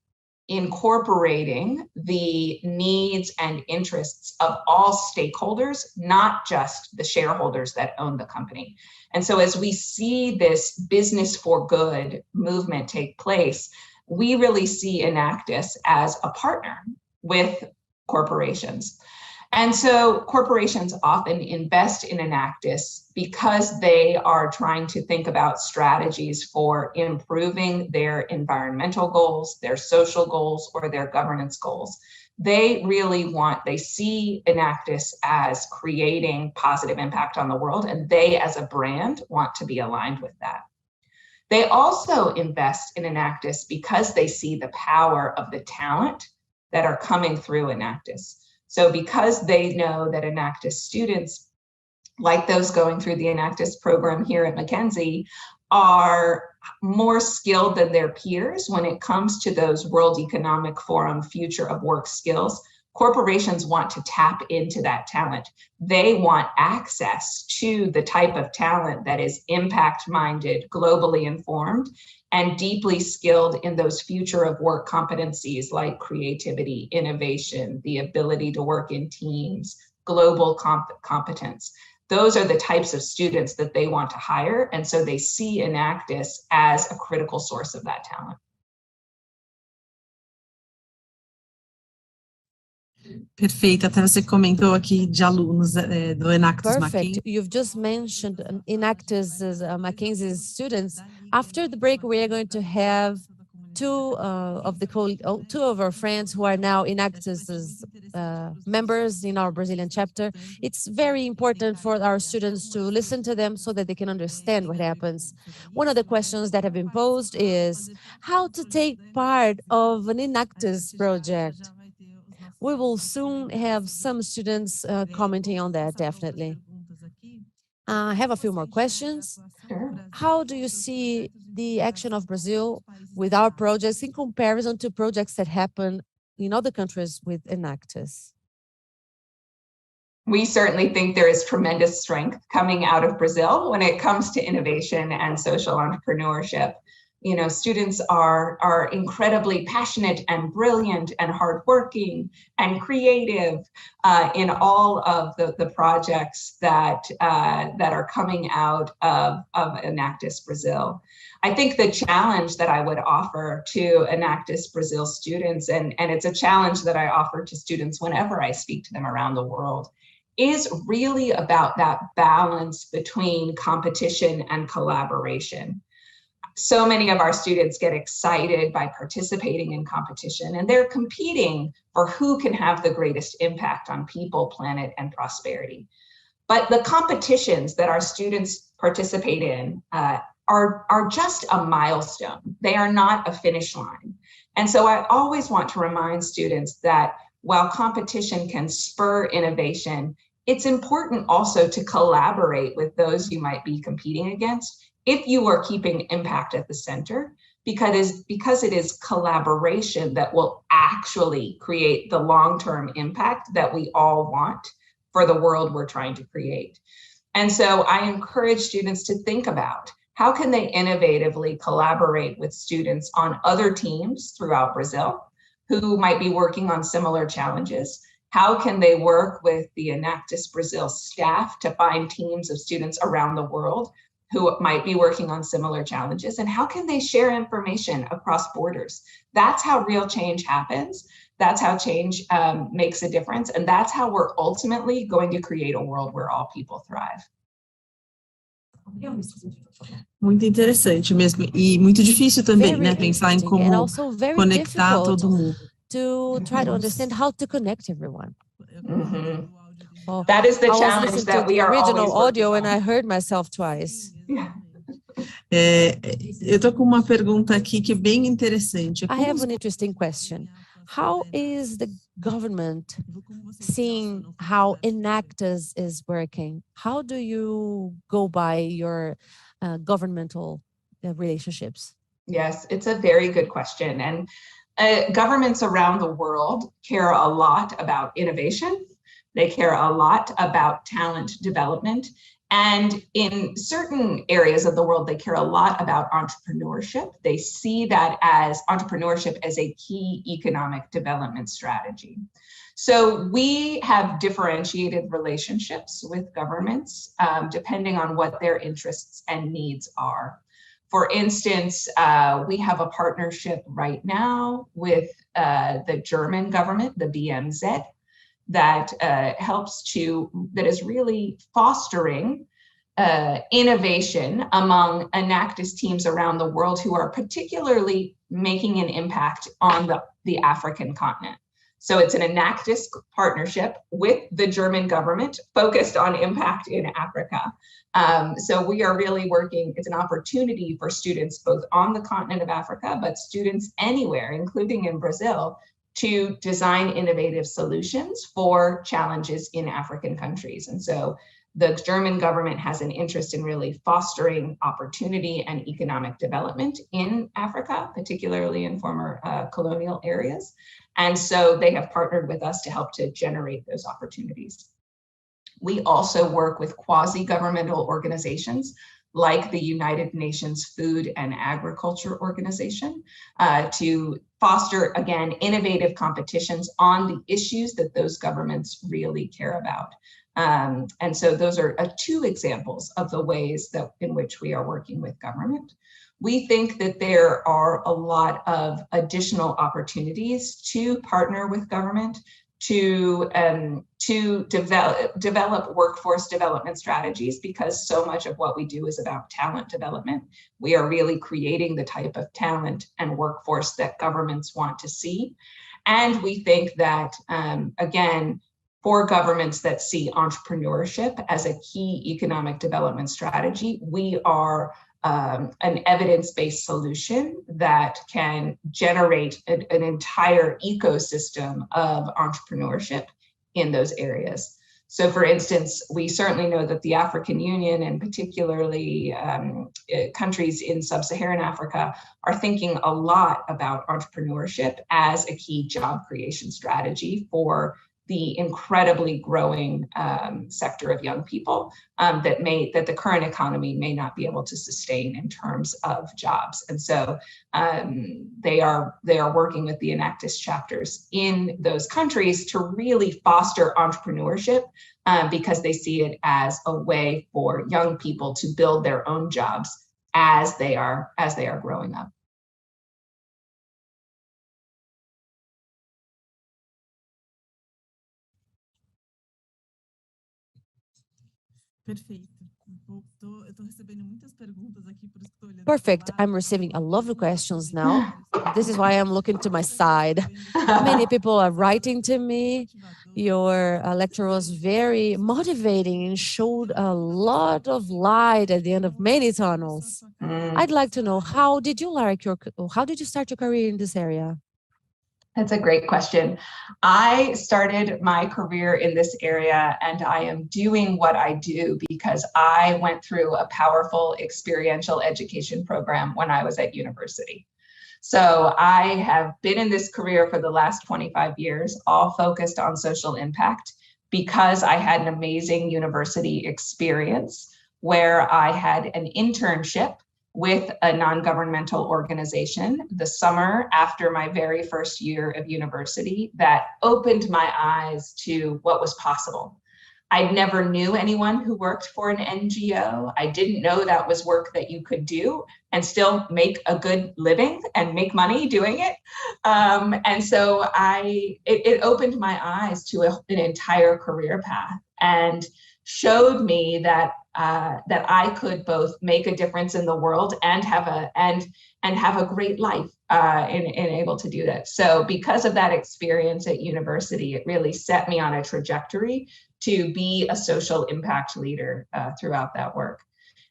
incorporating the needs and interests of all stakeholders, not just the shareholders that own the company. And so as we see this business for good movement take place, we really see Enactus as a partner with corporations. And so corporations often invest in Enactus because they are trying to think about strategies for improving their environmental goals, their social goals, or their governance goals. They see Enactus as creating positive impact on the world, and they as a brand want to be aligned with that. They also invest in Enactus because they see the power of the talent that are coming through Enactus. So because they know that Enactus students, like those going through the Enactus program here at Mackenzie, are more skilled than their peers when it comes to those World Economic Forum future of work skills, corporations want to tap into that talent. They want access to the type of talent that is impact-minded, globally informed, and deeply skilled in those future of work competencies like creativity, innovation, the ability to work in teams, global competence. those are the types of students that they want to hire. And so they see Enactus as a critical source of that talent. Perfeito, até você comentou aqui de alunos do Enactus Perfect. Mackenzie. You've just mentioned Enactus Mackenzie's students. After the break, we are going to have two of our friends who are now Enactus's members in our Brazilian chapter. It's very important for our students to listen to them so that they can understand what happens. One of the questions that have been posed is how to take part of an Enactus project. We will soon have some students commenting on that, definitely. I have a few more questions. Sure. How do you see the action of Brazil with our projects in comparison to projects that happen in other countries with Enactus? We certainly think there is tremendous strength coming out of Brazil when it comes to innovation and social entrepreneurship. You know, students are incredibly passionate and brilliant and hardworking and creative in all of the projects that are coming out of Enactus Brazil. I think the challenge that I would offer to Enactus Brazil students, and it's a challenge that I offer to students whenever I speak to them around the world, is really about that balance between competition and collaboration. So many of our students get excited by participating in competition, and they're competing for who can have the greatest impact on people, planet, and prosperity. But the competitions that our students participate in are just a milestone. They are not a finish line. And so I always want to remind students that while competition can spur innovation, it's important also to collaborate with those you might be competing against if you are keeping impact at the center, because it is collaboration that will actually create the long-term impact that we all want for the world we're trying to create. And so I encourage students to think about how can they innovatively collaborate with students on other teams throughout Brazil who might be working on similar challenges. How can they work with the Enactus Brazil staff to find teams of students around the world who might be working on similar challenges, and how can they share information across borders? That's how real change happens. That's how change makes a difference. And that's how we're ultimately going to create a world where all people thrive. Muito interessante mesmo, e muito difícil também, né, pensar em como conectar todo mundo. To try to understand how to connect everyone. Mm-hmm. Well, that is the challenge that we are always original audio on. And I heard myself twice. Eu tô com uma pergunta aqui que é bem interessante. I have an interesting question. How is the government seeing how Enactus is working? How do you go by your governmental relationships? Yes, it's a very good question. And governments around the world care a lot about innovation. They care a lot about talent development. And in certain areas of the world, they care a lot about entrepreneurship. They see that as entrepreneurship as a key economic development strategy. So we have differentiated relationships with governments depending on what their interests and needs are. For instance, we have a partnership right now with the German government, the BMZ, that is really fostering innovation among Enactus teams around the world who are particularly making an impact on the African continent. So it's an Enactus partnership with the German government focused on impact in Africa. So we are really working, it's an opportunity for students both on the continent of Africa, but students anywhere, including in Brazil, to design innovative solutions for challenges in African countries. And so the German government has an interest in really fostering opportunity and economic development in Africa, particularly in former colonial areas. And so they have partnered with us to help to generate those opportunities. We also work with quasi-governmental organizations like the United Nations Food and Agriculture Organization to foster, again, innovative competitions on the issues that those governments really care about. And so those are two examples of the ways that in which we are working with government. We think that there are a lot of additional opportunities to partner with government to develop workforce development strategies, because so much of what we do is about talent development. We are really creating the type of talent and workforce that governments want to see. And we think that, again, for governments that see entrepreneurship as a key economic development strategy, we are an evidence-based solution that can generate an entire ecosystem of entrepreneurship in those areas. So for instance, we certainly know that the African Union, and particularly countries in sub-Saharan Africa, are thinking a lot about entrepreneurship as a key job creation strategy for the incredibly growing sector of young people that the current economy may not be able to sustain in terms of jobs. And so they are working with the Enactus chapters in those countries to really foster entrepreneurship because they see it as a way for young people to build their own jobs as they are growing up. Perfect. I'm receiving a lot of questions now. This is why I'm looking to my side. Many people are writing to me. Your lecture was very motivating and showed a lot of light at the end of many tunnels. I'd like to know, how did you start your career in this area? That's a great question. I started my career in this area, and I am doing what I do because I went through a powerful experiential education program when I was at university. So I have been in this career for the last 25 years, all focused on social impact, because I had an amazing university experience where I had an internship with a non-governmental organization the summer after my very first year of university that opened my eyes to what was possible. I never knew anyone who worked for an NGO. I didn't know that was work that you could do and still make a good living and make money doing it. And so it opened my eyes to an entire career path and showed me that that I could both make a difference in the world and have a great life in able to do that. So because of that experience at university, it really set me on a trajectory to be a social impact leader throughout that work.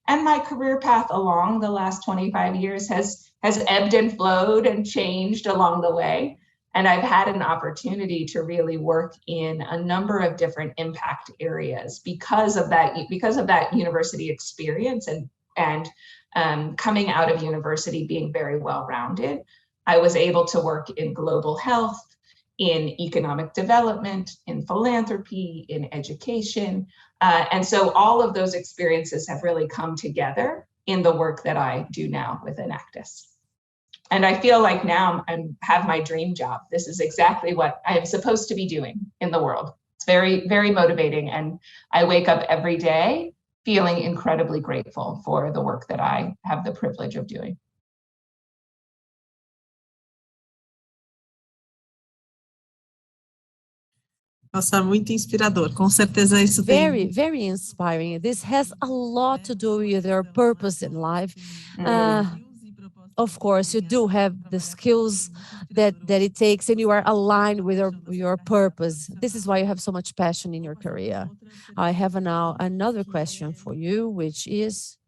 And my career path along the last 25 years has ebbed and flowed and changed along the way. And I've had an opportunity to really work in a number of different impact areas because of that university experience and coming out of university being very well-rounded. I was able to work in global health, in economic development, in philanthropy, in education. And so all of those experiences have really come together in the work that I do now with Enactus. And I feel like now I have my dream job. This is exactly what I am supposed to be doing in the world. It's very, very motivating. And I wake up every day feeling incredibly grateful for the work that I have the privilege of doing. Nossa, muito inspirador. Com certeza isso tem. Very inspiring. This has a lot to do with your purpose in life. Of course, you do have the skills that it takes, and you are aligned with your purpose. This is why you have so much passion in your career. I have now another question for you, which is,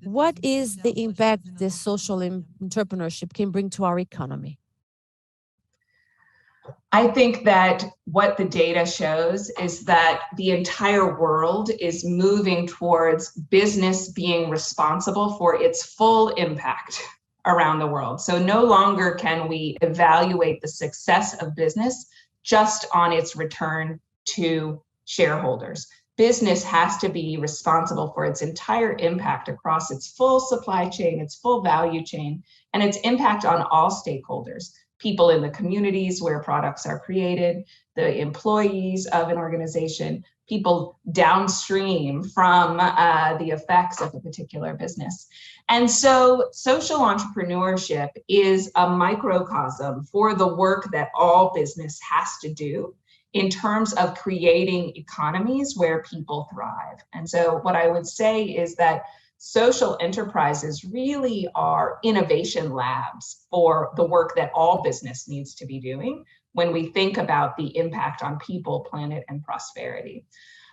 what is the impact this social entrepreneurship can bring to our economy? I think that what the data shows is that the entire world is moving towards business being responsible for its full impact around the world. So no longer can we evaluate the success of business just on its return to shareholders. Business has to be responsible for its entire impact across its full supply chain, its full value chain, and its impact on all stakeholders. people in the communities where products are created, the employees of an organization, people downstream from the effects of a particular business. And so social entrepreneurship is a microcosm for the work that all business has to do in terms of creating economies where people thrive. And so what I would say is that social enterprises really are innovation labs for the work that all business needs to be doing when we think about the impact on people, planet, and prosperity.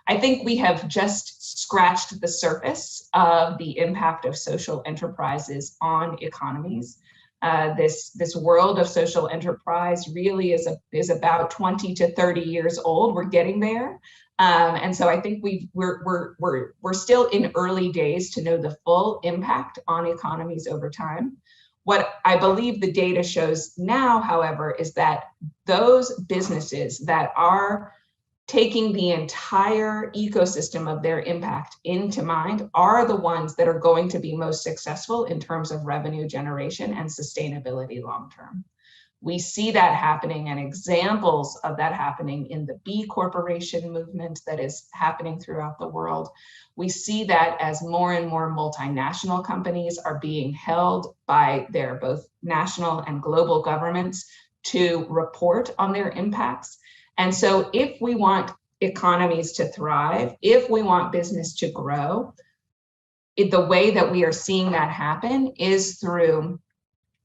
I think we have just scratched the surface of the impact of social enterprises on economies. This world of social enterprise really is about 20 to 30 years old. We're getting there. And so I think we're still in early days to know the full impact on economies over time. What I believe the data shows now, however, is that those businesses that are taking the entire ecosystem of their impact into mind are the ones that are going to be most successful in terms of revenue generation and sustainability long-term. We see that happening and examples of that happening in the B Corporation movement that is happening throughout the world. We see that as more and more multinational companies are being held by their both national and global governments to report on their impacts. And so if we want economies to thrive, if we want business to grow, the way that we are seeing that happen is through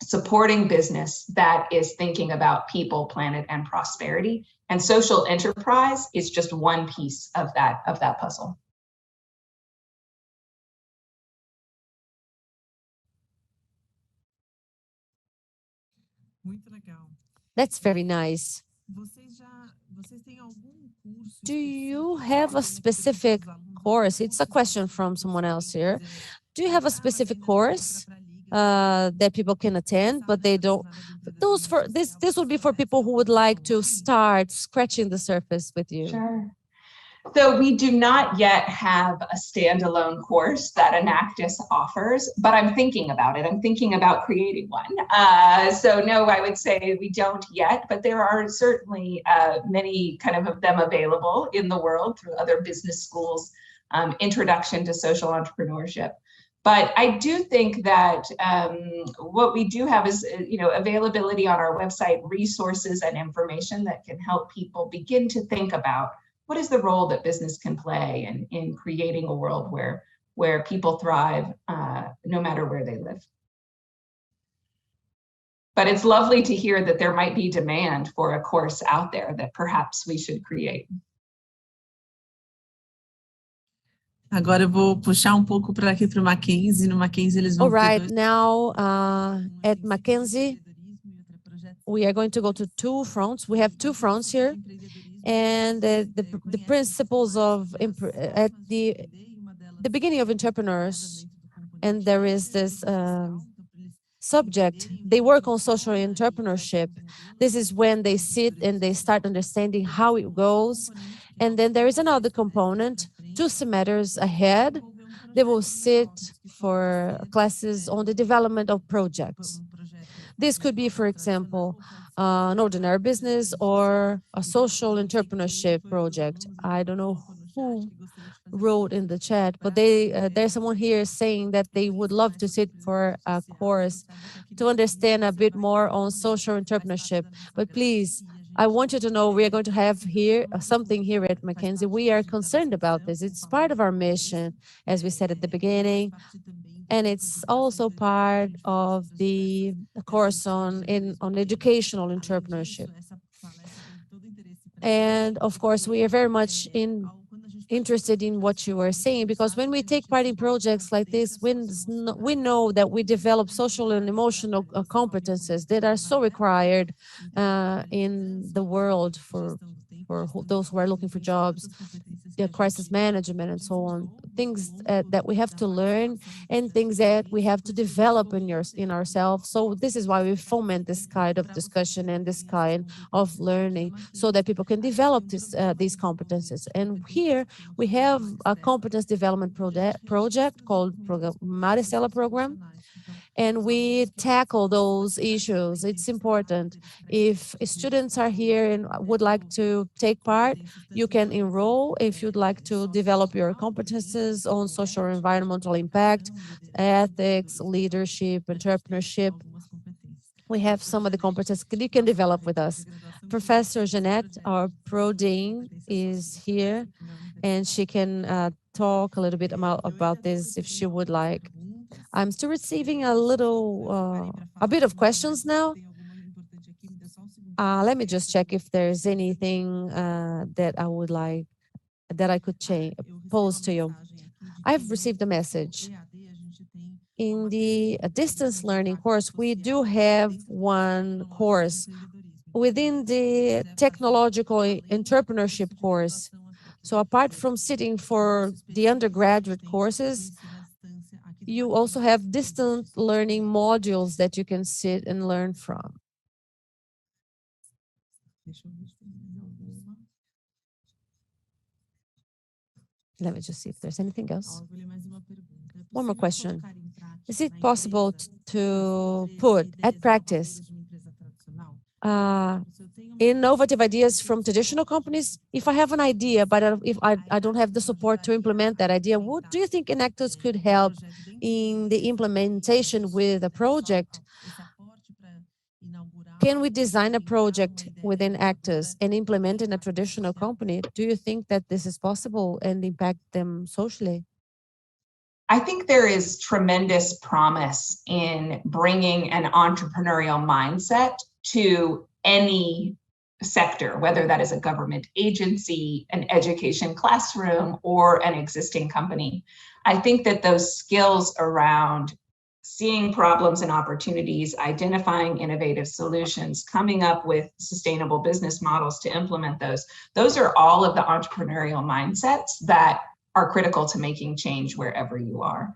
supporting business that is thinking about people, planet, and prosperity. And social enterprise is just one piece of that puzzle. That's very nice. Do you have a specific course? It's a question from someone else here. Do you have a specific course that people can attend, but they don't? This would be for people who would like to start scratching the surface with you. Sure. So we do not yet have a standalone course that Enactus offers, but I'm thinking about it. I'm thinking about creating one. So no, I would say we don't yet, but there are certainly many kind of them available in the world through other business schools, introduction to social entrepreneurship. But I do think that what we do have is, availability on our website, resources and information that can help people begin to think about what is the role that business can play in creating a world where people thrive no matter where they live. But it's lovely to hear that there might be demand for a course out there that perhaps we should create. Agora eu vou puxar pouco para aqui para o Mackenzie. No Mackenzie eles vão All right, now at Mackenzie, we are going to go to two fronts. We have two fronts here. And the principles of at the beginning of entrepreneurs, and there is this subject, they work on social entrepreneurship. This is when they sit and they start understanding how it goes. And then there is another component, 2 semesters ahead, they will sit for classes on the development of projects. This could be, for example, an ordinary business or a social entrepreneurship project. I don't know who wrote in the chat, but there's someone here saying that they would love to sit for a course to understand a bit more on social entrepreneurship. But please, I want you to know we are going to have here something here at Mackenzie. We are concerned about this. It's part of our mission, as we said at the beginning. And it's also part of the course on educational entrepreneurship. And of course, we are very much interested in what you are saying, because when we take part in projects like this, we know that we develop social and emotional competences that are so required in the world for those who are looking for jobs, crisis management, and so on. things that we have to learn and things that we have to develop in ourselves. So this is why we foment this kind of discussion and this kind of learning so that people can develop these competencies. And here we have a competence development project called Maricela Program. And we tackle those issues. It's important. If students are here and would like to take part, you can enroll if you'd like to develop your competences on social or environmental impact, ethics, leadership, entrepreneurship. We have some of the competences you can develop with us. Professor Jeanette, our Pro Dean, is here, and she can talk a little bit about this if she would like. I'm still receiving a bit of questions now. Let me just check if there's anything that I could pose to you. I've received a message. In the distance learning course, we do have one course within the technological entrepreneurship course. So apart from sitting for the undergraduate courses, you also have distant learning modules that you can sit and learn from. Let me just see if there's anything else. One more question. Is it possible to put at practice innovative ideas from traditional companies? If I have an idea, but if I don't have the support to implement that idea, what do you think Enactus could help in the implementation with a project? Can we design a project within Actus and implement in a traditional company? Do you think that this is possible and impact them socially? I think there is tremendous promise in bringing an entrepreneurial mindset to any sector, whether that is a government agency, an education classroom, or an existing company. I think that those skills around seeing problems and opportunities, identifying innovative solutions, coming up with sustainable business models to implement those are all of the entrepreneurial mindsets that are critical to making change wherever you are.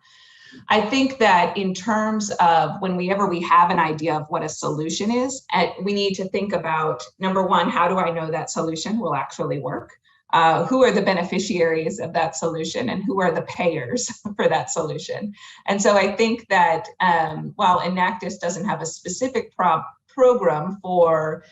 I think that in terms of whenever we have an idea of what a solution is, we need to think about, number one, how do I know that solution will actually work? Who are the beneficiaries of that solution and who are the payers for that solution? And so I think that while Enactus doesn't have a specific program for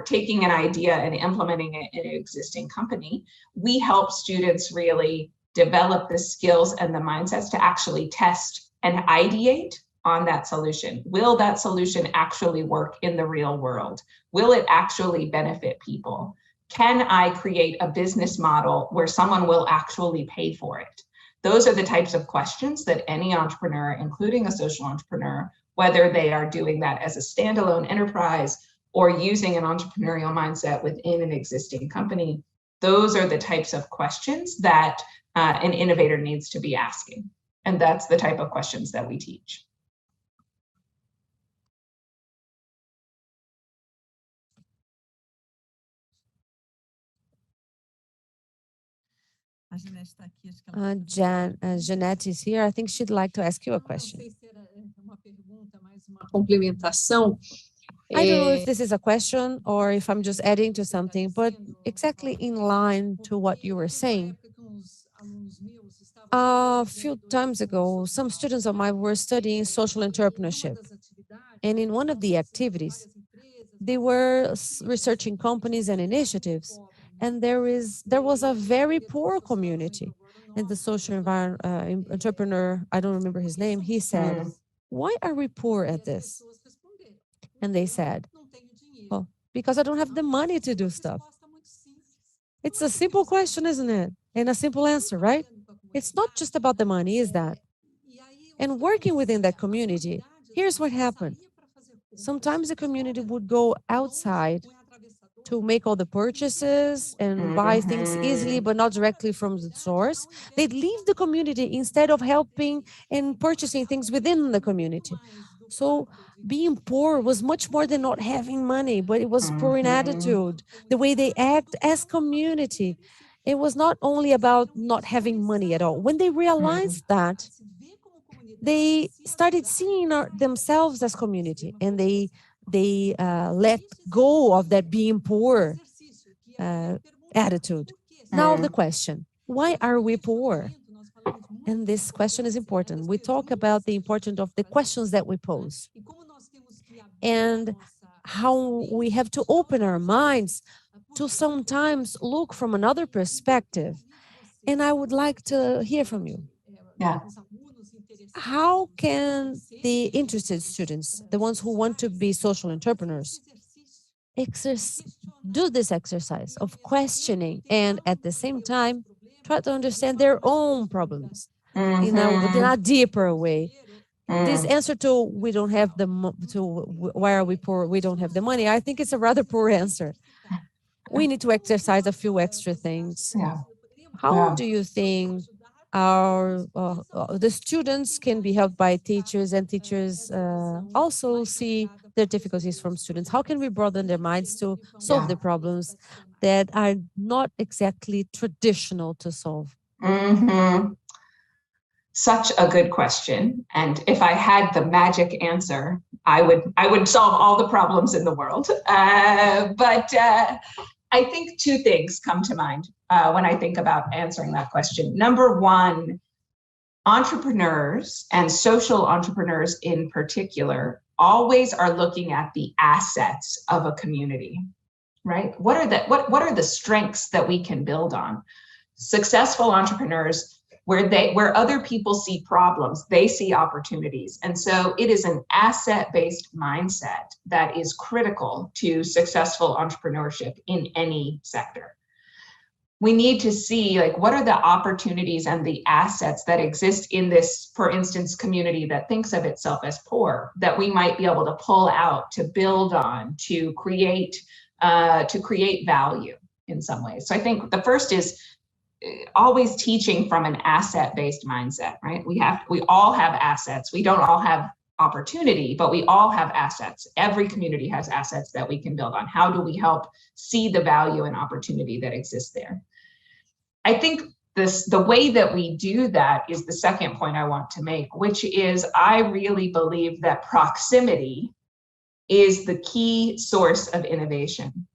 taking an idea and implementing it in an existing company, we help students really develop the skills and the mindsets to actually test and ideate on that solution. Will that solution actually work in the real world? Will it actually benefit people? Can I create a business model where someone will actually pay for it? Those are the types of questions that any entrepreneur, including a social entrepreneur, whether they are doing that as a standalone enterprise or using an entrepreneurial mindset within an existing company, those are the types of questions that an innovator needs to be asking. And that's the type of questions that we teach. Jeanette is here. I think she'd like to ask you a question. I don't know if this is a question or if I'm just adding to something, but exactly in line to what you were saying. A few times ago, some students of mine were studying social entrepreneurship. And in one of the activities, they were researching companies and initiatives. And there was a very poor community. And the social entrepreneur, I don't remember his name, he said, why are we poor at this? And they said, well, because I don't have the money to do stuff. It's a simple question, isn't it? And a simple answer, right? It's not just about the money, is that? And working within that community, here's what happened. Sometimes the community would go outside to make all the purchases and buy things easily, but not directly from the source. They'd leave the community instead of helping and purchasing things within the community. So being poor was much more than not having money, but it was poor in attitude, the way they act as community. it was not only about not having money at all. When they realized that, they started seeing themselves as community, and they let go of that being poor attitude. Now the question, why are we poor? And this question is important. We talk about the importance of the questions that we pose and how we have to open our minds to sometimes look from another perspective. And I would like to hear from you. Yeah. How can the interested students, the ones who want to be social entrepreneurs, do this exercise of questioning and at the same time try to understand their own problems in a deeper way? This answer to we don't have why are we poor, we don't have the money, I think it's a rather poor answer. We need to exercise a few extra things. Yeah. How do you think the students can be helped by teachers, and teachers also see the difficulties from students? How can we broaden their minds to solve the problems that are not exactly traditional to solve? Such a good question. And if I had the magic answer, I would solve all the problems in the world. But I think two things come to mind when I think about answering that question. Number one, entrepreneurs and social entrepreneurs in particular always are looking at the assets of a community, right? What are the strengths that we can build on? Successful entrepreneurs, where other people see problems, they see opportunities. And so it is an asset-based mindset that is critical to successful entrepreneurship in any sector. We need to see, like, what are the opportunities and the assets that exist in this, for instance, community that thinks of itself as poor, that we might be able to pull out, to build on, to create value in some ways. So I think the first is always teaching from an asset-based mindset, right? We all have assets. We don't all have opportunity, but we all have assets. Every community has assets that we can build on. How do we help see the value and opportunity that exists there? I think the way that we do that is the second point I want to make, which is I really believe that proximity is the key source of innovation.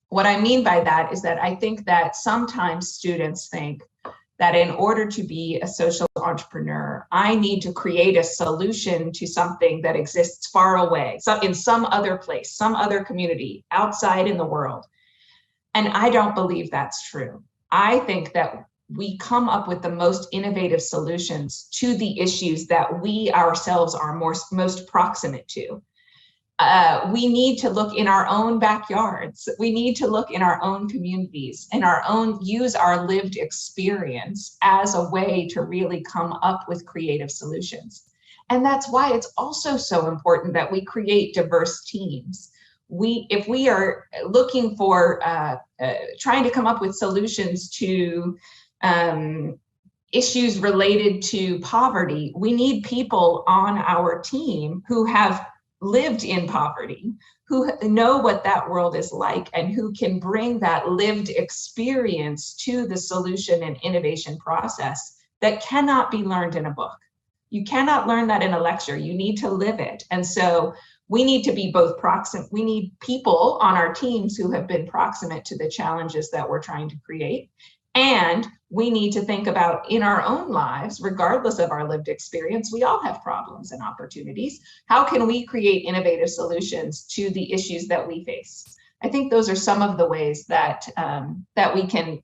What I mean by that is that I think that sometimes students think that in order to be a social entrepreneur, I need to create a solution to something that exists far away, so in some other place, some other community outside in the world. And I don't believe that's true. I think that we come up with the most innovative solutions to the issues that we ourselves are most proximate to. We need to look in our own backyards. We need to look in our own communities and use our lived experience as a way to really come up with creative solutions. And that's why it's also so important that we create diverse teams. If we are looking for trying to come up with solutions to issues related to poverty, we need people on our team who have lived in poverty, who know what that world is like, and who can bring that lived experience to the solution and innovation process that cannot be learned in a book. You cannot learn that in a lecture. You need to live it. And so we need to be both proximate. We need people on our teams who have been proximate to the challenges that we're trying to create. And we need to think about in our own lives, regardless of our lived experience, we all have problems and opportunities. How can we create innovative solutions to the issues that we face? I think those are some of the ways that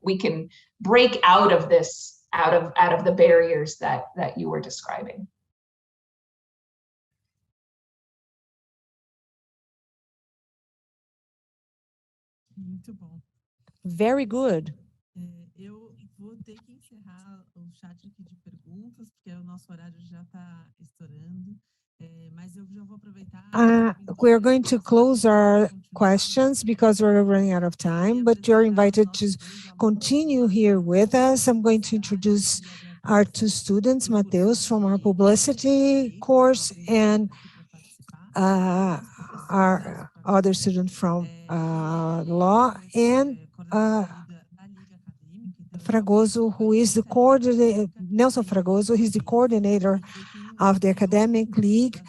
we can break out of this, out of the barriers that you were describing. Very good. Eu vou ter que encerrar o chat aqui de perguntas, porque o nosso horário já está estourando. Mas eu já vou aproveitar. We're going to close our questions because we're running out of time, but you're invited to continue here with us. I'm going to introduce our two students, Mateus from our publicity course, and our other student from law, and Fragoso, who is the coordinator, Nelson Fragoso, he's the coordinator of the Academic League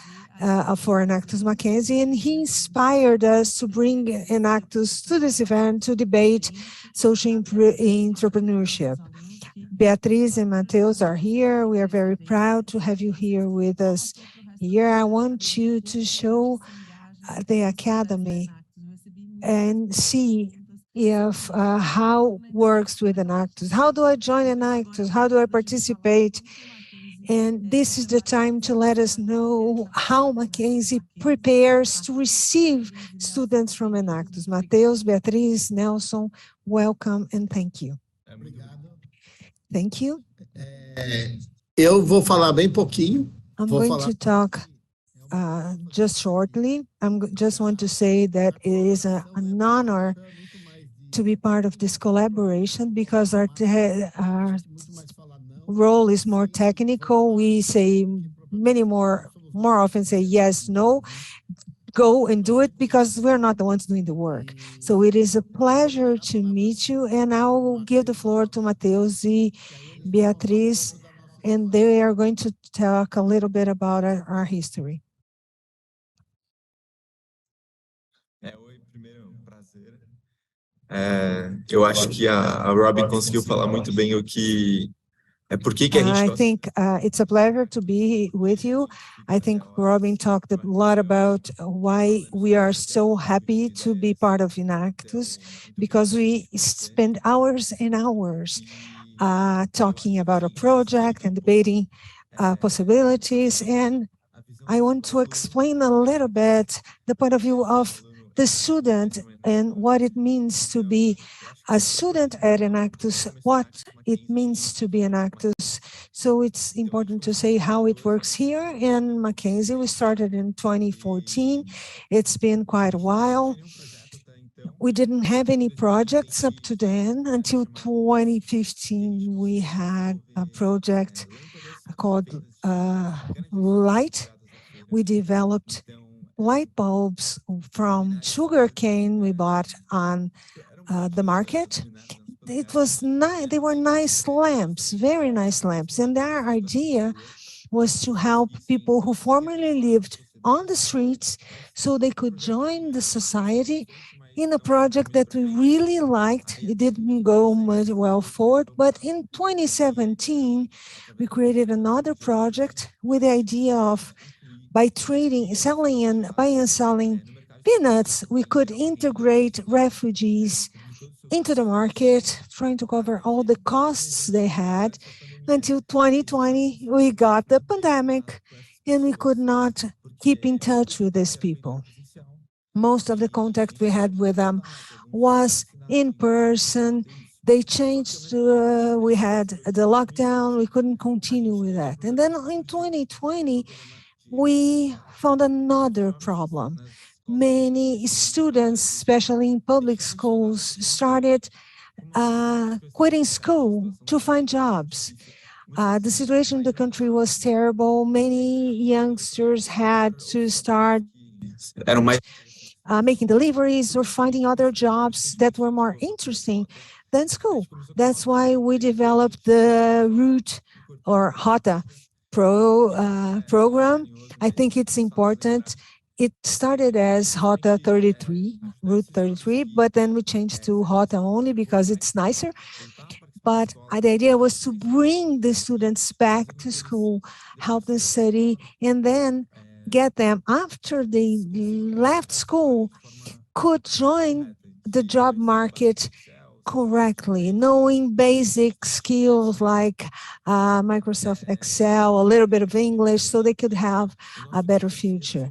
for Enactus Mackenzie, and he inspired us to bring Enactus to this event to debate social entrepreneurship. Beatriz and Mateus are here. We are very proud to have you here with us. Here, I want you to show the Academy and see if how works with Enactus. How do I join Enactus? How do I participate? And this is the time to let us know how Mackenzie prepares to receive students from Enactus. Mateus, Beatriz, Nelson, welcome and thank you. Thank you. Eu vou falar bem pouquinho. I'm going to talk just shortly. Just want to say that it is an honor to be part of this collaboration because our role is more technical. We say more often say yes, no, go and do it because we're not the ones doing the work. So it is a pleasure to meet you, and I will give the floor to Mateus and Beatriz, and they are going to talk a little bit about our history. Oi, primeiro, prazer. Eu acho que a Robin conseguiu falar muito bem o que por que a gente I think it's a pleasure to be with you. I think Robin talked a lot about why we are so happy to be part of Enactus, because we spend hours and hours talking about a project and debating possibilities. And I want to explain a little bit the point of view of the student and what it means to be a student at Enactus, what it means to be Enactus. So it's important to say how it works here in Mackenzie. We started in 2014. It's been quite a while. We didn't have any projects up to then. Until 2015, we had a project called Light. We developed light bulbs from sugarcane we bought on the market. It was nice. They were nice lamps, very nice lamps. And our idea was to help people who formerly lived on the streets so they could join the society in a project that we really liked. It didn't go much well forward, but in 2017, we created another project with the idea of by trading, selling and buying and selling peanuts, we could integrate refugees into the market, trying to cover all the costs they had. Until 2020, we got the pandemic and we could not keep in touch with these people. Most of the contact we had with them was in person. They changed, we had the lockdown, we couldn't continue with that. And then in 2020, we found another problem. Many students, especially in public schools, started quitting school to find jobs. The situation in the country was terrible. Many youngsters had to start making deliveries or finding other jobs that were more interesting than school. That's why we developed the ROOT or HOTA program. I think it's important. It started as HOTA 33, Route 33, but then we changed to HOTA only because it's nicer. But the idea was to bring the students back to school, help them study, and then get them, after they left school, could join the job market correctly, knowing basic skills like Microsoft Excel, a little bit of English, so they could have a better future.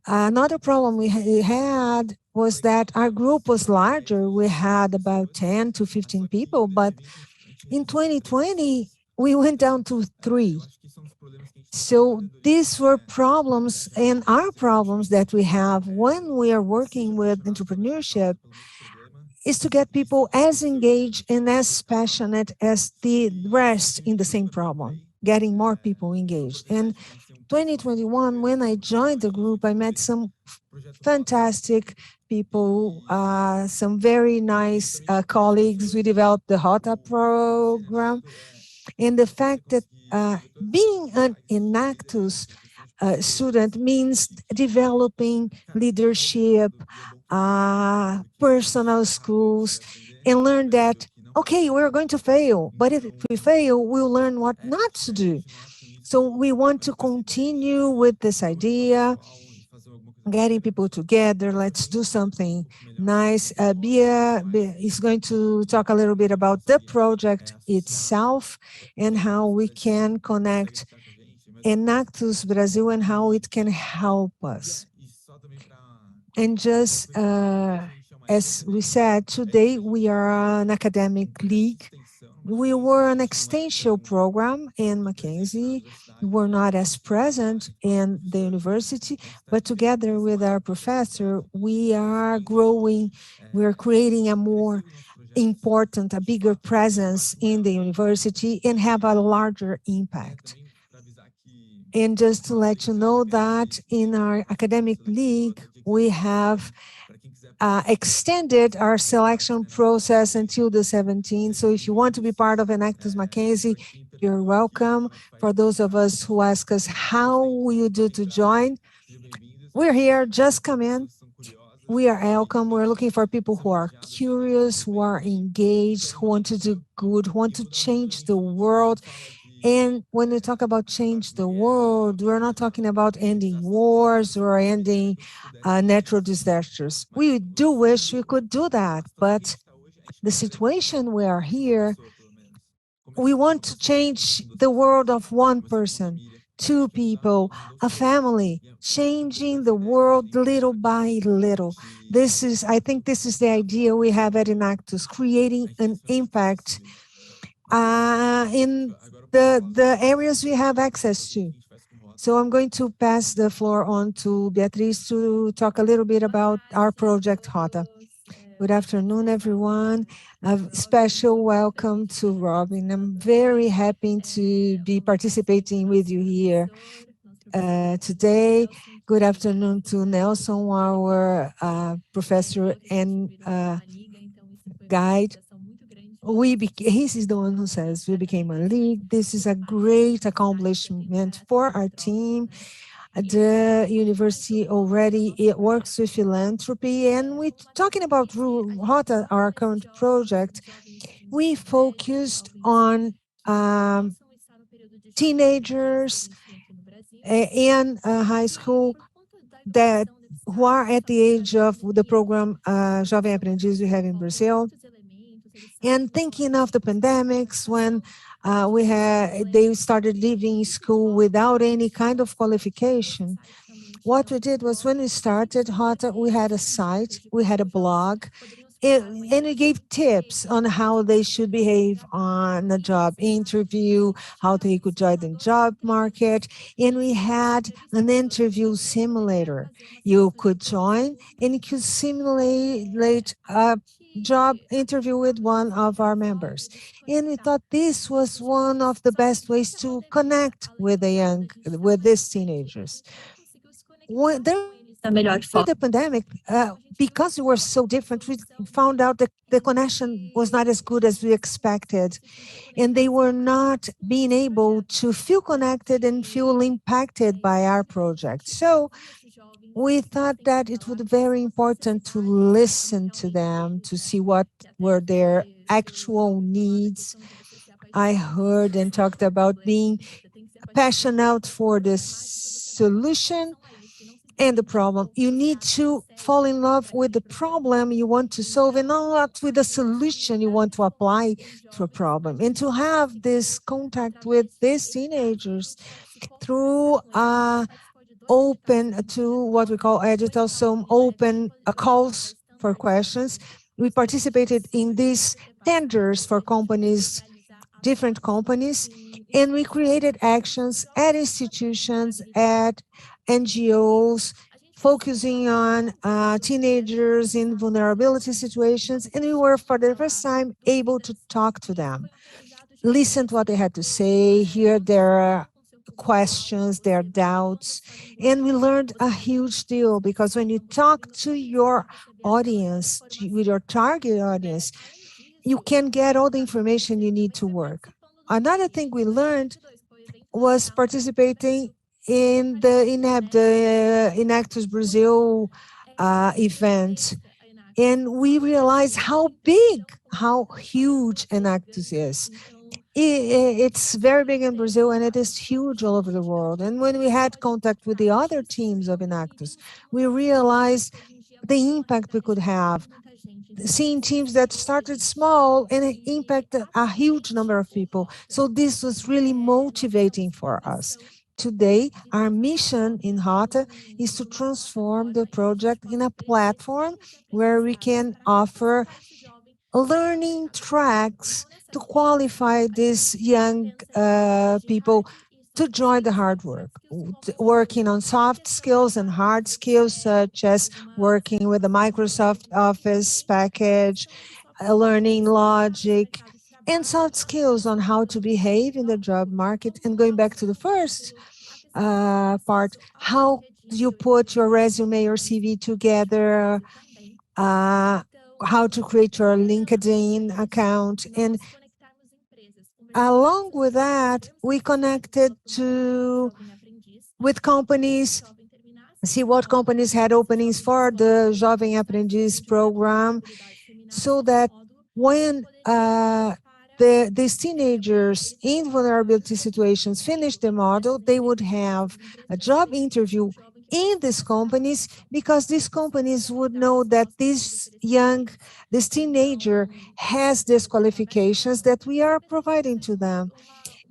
Another problem we had was that our group was larger. We had about 10 to 15 people, but in 2020, we went down to 3. So these were problems, and our problems that we have when we are working with entrepreneurship is to get people as engaged and as passionate as the rest in the same problem, getting more people engaged. And 2021, when I joined the group, I met some fantastic people, some very nice colleagues. We developed the HOTA program. And the fact that being an Enactus student means developing leadership, personal skills, and learn that, okay, we're going to fail, but if we fail, we'll learn what not to do. So we want to continue with this idea, getting people together. Let's do something nice. Bia is going to talk a little bit about the project itself and how we can connect Enactus Brazil and how it can help us. And just as we said, today we are an academic league. We were an extension program in Mackenzie. We were not as present in the university, but together with our professor, we are growing. We are creating a more important, a bigger presence in the university and have a larger impact. And just to let you know that in our academic league, we have extended our selection process until the 17th. So if you want to be part of Enactus Mackenzie, you're welcome. For those of us who ask us, how will you do to join? We're here, just come in. We are welcome. We're looking for people who are curious, who are engaged, who want to do good, who want to change the world. And when we talk about change the world, we're not talking about ending wars or ending natural disasters. We do wish we could do that, but the situation we are here, we want to change the world of one person, two people, a family, changing the world little by little. I think this is the idea we have at Enactus, creating an impact in the areas we have access to. So I'm going to pass the floor on to Beatriz to talk a little bit about our project HOTA. Good afternoon, everyone. A special welcome to Robin. I'm very happy to be participating with you here today. Good afternoon to Nelson, our professor and guide. He is the one who says we became a league. This is a great accomplishment for our team. The university already works with philanthropy, and we're talking about HOTA, our current project. We focused on teenagers in high school who are at the age of the program Jovem Aprendiz we have in Brazil. And thinking of the pandemics when they started leaving school without any kind of qualification, what we did was when we started HOTA, we had a site, we had a blog, and we gave tips on how they should behave on a job interview, how they could join the job market, and we had an interview simulator. You could join and you could simulate a job interview with one of our members. And we thought this was one of the best ways to connect with these teenagers. During the pandemic, because we were so different, we found out that the connection was not as good as we expected. And they were not being able to feel connected and feel impacted by our project. So we thought that it would be very important to listen to them, to see what were their actual needs. I heard and talked about being passionate for the solution and the problem. You need to fall in love with the problem you want to solve and not with the solution you want to apply to a problem. And to have this contact with these teenagers through open to what we call digital, some open calls for questions. We participated in these tenders for companies, different companies, and we created actions at institutions, at NGOs, focusing on teenagers in vulnerability situations, and we were for the first time able to talk to them, listen to what they had to say, hear their questions, their doubts. And we learned a huge deal, because when you talk to your audience, with your target audience, you can get all the information you need to work. Another thing we learned was participating in the INEB, the Inactus Brazil event. And we realized how big, how huge Inactus is. It's very big in Brazil, and it is huge all over the world. And when we had contact with the other teams of Inactus, we realized the impact we could have, seeing teams that started small and impacted a huge number of people. So this was really motivating for us. Today, our mission in Rota is to transform the project in a platform where we can offer learning tracks to qualify these young people to join the hard work, working on soft skills and hard skills, such as working with the Microsoft Office package, learning logic, and soft skills on how to behave in the job market. And going back to the first part, how you put your resume or CV together, how to create your LinkedIn account. And along with that, we connected with companies, see what companies had openings for the Jovem Aprendiz program, so that when these teenagers in vulnerability situations finish the module, they would have a job interview in these companies, because these companies would know that this teenager has these qualifications that we are providing to them.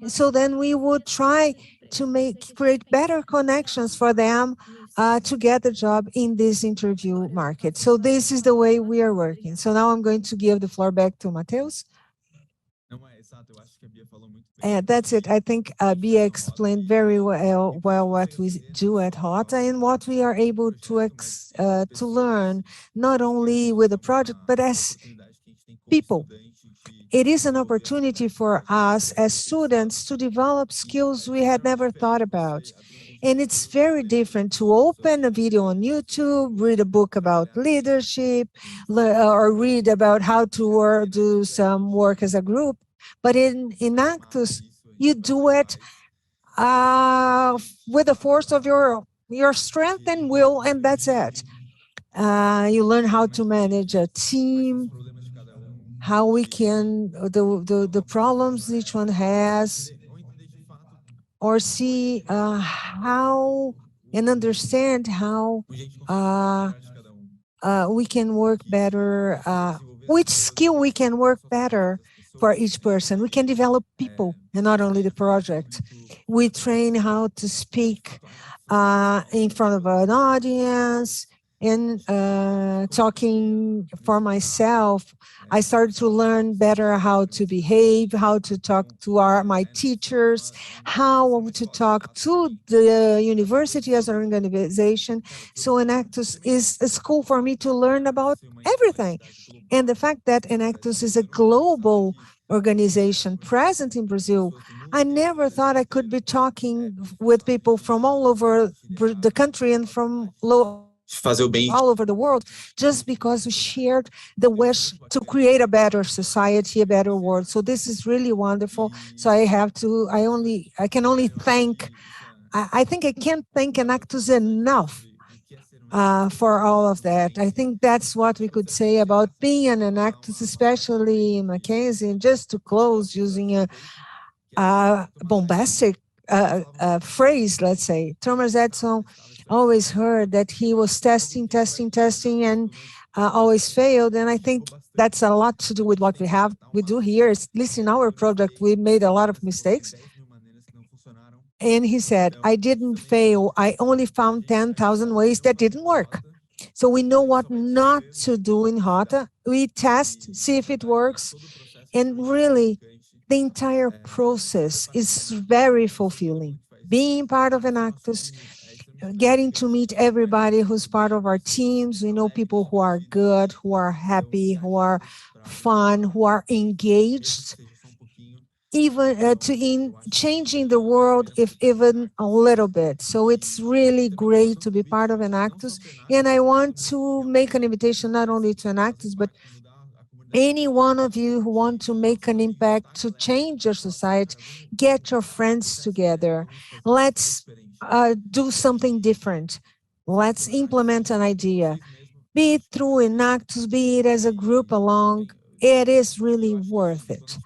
So then we would try to create better connections for them to get a job in this interview market. So this is the way we are working. So now I'm going to give the floor back to Mateus. That's it. I think Bia explained very well what we do at Rota and what we are able to learn, not only with the project, but as people. It is an opportunity for us as students to develop skills we had never thought about. And it's very different to open a video on YouTube, read a book about leadership, or read about how to do some work as a group. But in Actus, you do it with the force of your strength and will, and that's it. You learn how to manage a team, how we can, the problems each one has, or see how and understand how we can work better, which skill we can work better for each person. We can develop people and not only the project. We train how to speak in front of an audience. And talking for myself, I started to learn better how to behave, how to talk to my teachers, how to talk to the university as an organization. So Enactus is a school for me to learn about everything. And the fact that Enactus is a global organization present in Brazil, I never thought I could be talking with people from all over the country and from all over the world, just because we shared the wish to create a better society, a better world. So this is really wonderful. So I can only thank, I think I can't thank Enactus enough for all of that. I think that's what we could say about being an Enactus, especially in Mackenzie. And just to close, using a bombastic phrase, let's say, Thomas Edison always heard that he was testing, and always failed. And I think that's a lot to do with what we do here. At least in our project, we made a lot of mistakes. And he said, I didn't fail. I only found 10,000 ways that didn't work. So we know what not to do in Rota. We test, see if it works. And really, the entire process is very fulfilling. Being part of Enactus, getting to meet everybody who's part of our teams. We know people who are good, who are happy, who are fun, who are engaged. even in changing the world, if even a little bit. So it's really great to be part of Enactus. And I want to make an invitation not only to Enactus, but any one of you who want to make an impact to change your society, get your friends together. Let's do something different. Let's implement an idea. Be it through Enactus, be it as a group along, it is really worth it.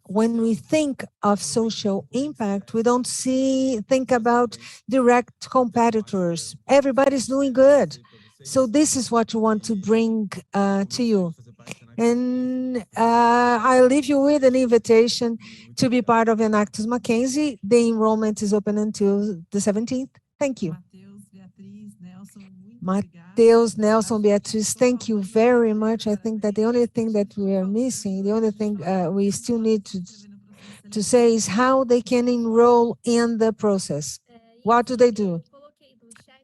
When we think of social impact, we don't think about direct competitors. Everybody's doing good. So this is what we want to bring to you. And I leave you with an invitation to be part of Enactus Mackenzie. The enrollment is open until the 17th. Thank you. Mateus, Nelson, Beatriz, thank you very much. I think that the only thing that we are missing, the only thing we still need to say is how they can enroll in the process. What do they do?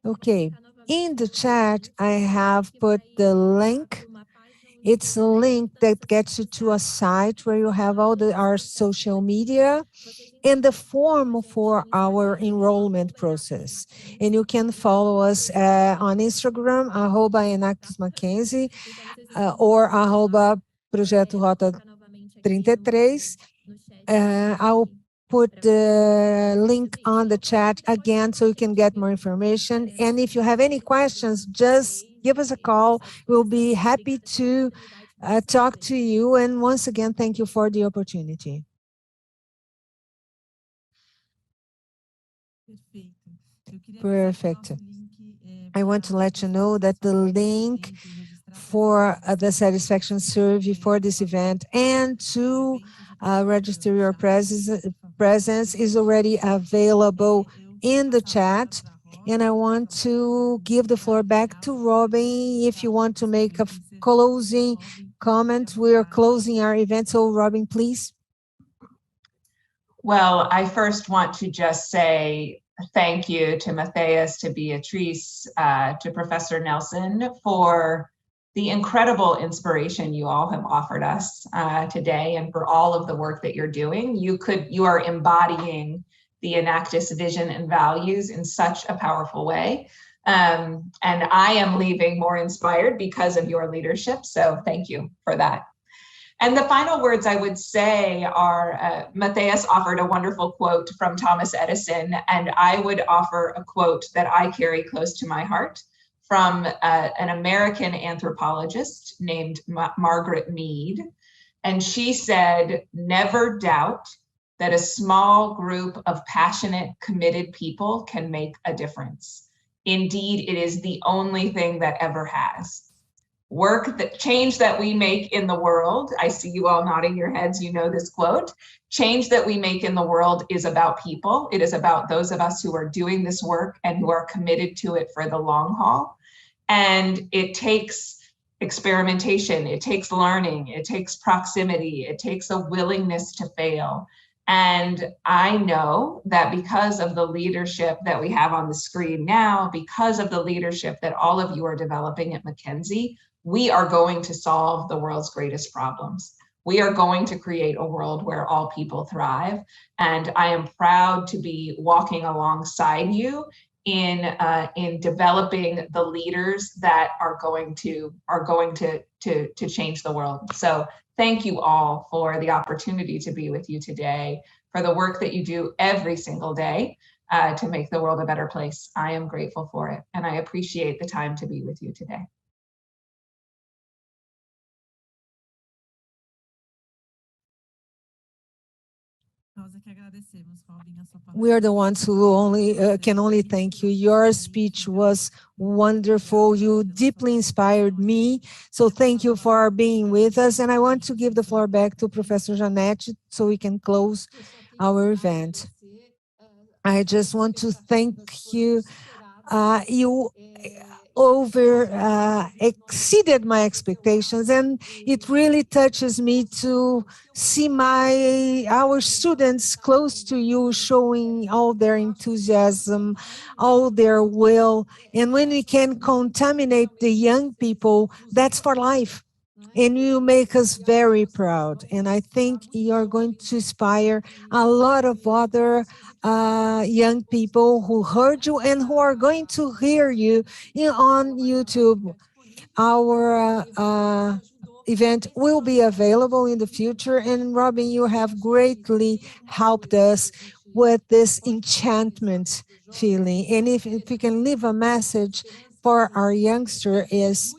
Okay, in the chat, I have put the link. It's a link that gets you to a site where you have all our social media and the form for our enrollment process. And you can follow us on Instagram, @Enactus Mackenzie, or @Projeto Rota 33. I'll put the link on the chat again so you can get more information. And if you have any questions, just give us a call. We'll be happy to talk to you. And once again, thank you for the opportunity. Perfect. I want to let you know that the link for the satisfaction survey for this event and to register your presence is already available in the chat. And I want to give the floor back to Robin. If you want to make a closing comment, we are closing our event. So Robin, please. Well, I first want to just say thank you to Matthias, to Beatrice, to Professor Nelson for the incredible inspiration you all have offered us today, and for all of the work that you're doing. You are embodying the Enactus vision and values in such a powerful way. And I am leaving more inspired because of your leadership. So thank you for that. And the final words I would say are, Matthias offered a wonderful quote from Thomas Edison, and I would offer a quote that I carry close to my heart from an American anthropologist named Margaret Mead. And she said, "Never doubt that a small group of passionate, committed people can make a difference. Indeed, it is the only thing that ever has." Change that we make in the world, I see you all nodding your heads, you know this quote, change that we make in the world is about people. It is about those of us who are doing this work and who are committed to it for the long haul. And it takes experimentation, it takes learning, it takes proximity, it takes a willingness to fail. And I know that because of the leadership that we have on the screen now, because of the leadership that all of you are developing at Mackenzie, we are going to solve the world's greatest problems. We are going to create a world where all people thrive. And I am proud to be walking alongside you in developing the leaders that are going to change the world. So thank you all for the opportunity to be with you today, for the work that you do every single day to make the world a better place. I am grateful for it, and I appreciate the time to be with you today. We are the ones who can only thank you. Your speech was wonderful. You deeply inspired me. So thank you for being with us. And I want to give the floor back to Professor Janete so we can close our event. I just want to thank you. You exceeded my expectations, and it really touches me to see our students close to you, showing all their enthusiasm, all their will. And when we can contaminate the young people, that's for life. and you make us very proud. And I think you're going to inspire a lot of other young people who heard you and who are going to hear you on YouTube. Our event will be available in the future. And Robin, you have greatly helped us with this enchantment feeling. And if we can leave a message for our youngster is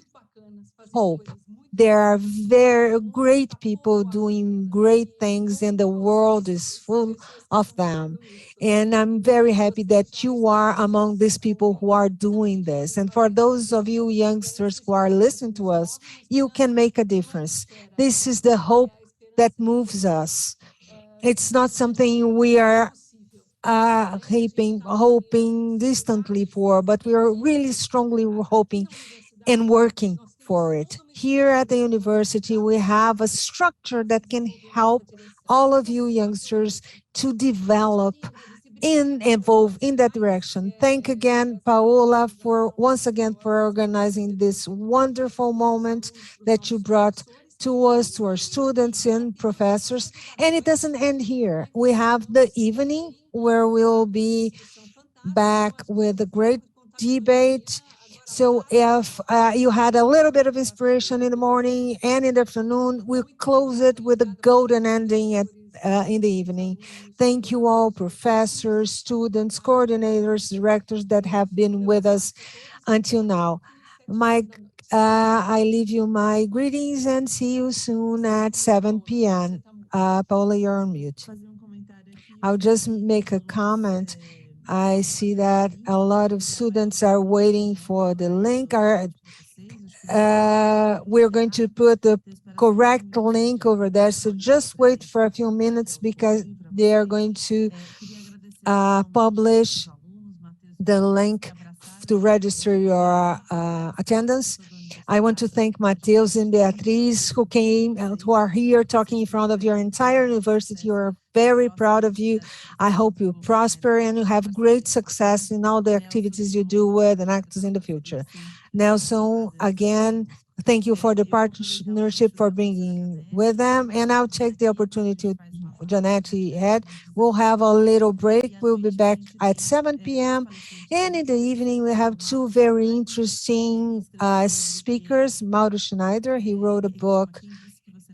hope. There are very great people doing great things, and the world is full of them. And I'm very happy that you are among these people who are doing this. And for those of you youngsters who are listening to us, you can make a difference. This is the hope that moves us. It's not something we are hoping distantly for, but we are really strongly hoping and working for it. Here at the university, we have a structure that can help all of you youngsters to develop and evolve in that direction. Thank again, Paola, for once again for organizing this wonderful moment that you brought to us, to our students and professors. And it doesn't end here. We have the evening where we'll be back with a great debate. So if you had a little bit of inspiration in the morning and in the afternoon, we'll close it with a golden ending in the evening. Thank you all, professors, students, coordinators, directors that have been with us until now. I leave you my greetings and see you soon at 7 p.m. Paula, you're on mute. I'll just make a comment. I see that a lot of students are waiting for the link. We're going to put the correct link over there. So just wait for a few minutes because they are going to publish the link to register your attendance. I want to thank Mateus and Beatriz who came and who are here talking in front of your entire university. We're very proud of you. I hope you prosper and you have great success in all the activities you do with and actors in the future. Nelson, again, thank you for the partnership for bringing with them. And I'll take the opportunity Janette had. We'll have a little break. We'll be back at 7 p.m. And in the evening, we have two very interesting speakers. Mauro Schneider, he wrote a book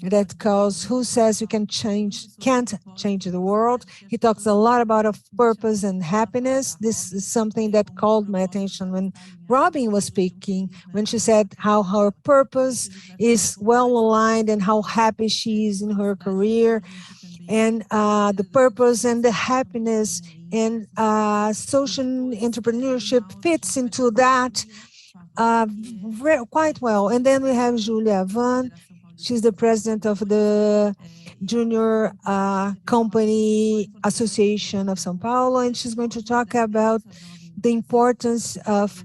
that calls Who Says You Can't Change the World. He talks a lot about purpose and happiness. This is something that called my attention when Robin was speaking, when she said how her purpose is well aligned and how happy she is in her career. And the purpose and the happiness and social entrepreneurship fits into that quite well. And then we have Julia Van. She's the president of the Junior Company Association of São Paulo, and she's going to talk about the importance of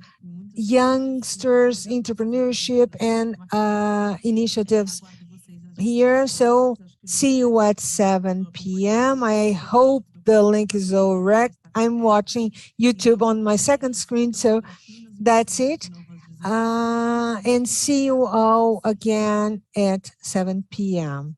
youngsters, entrepreneurship, and initiatives here. So see you at 7 p.m. I hope the link is all right. I'm watching YouTube on my second screen, so that's it. And see you all again at 7 p.m.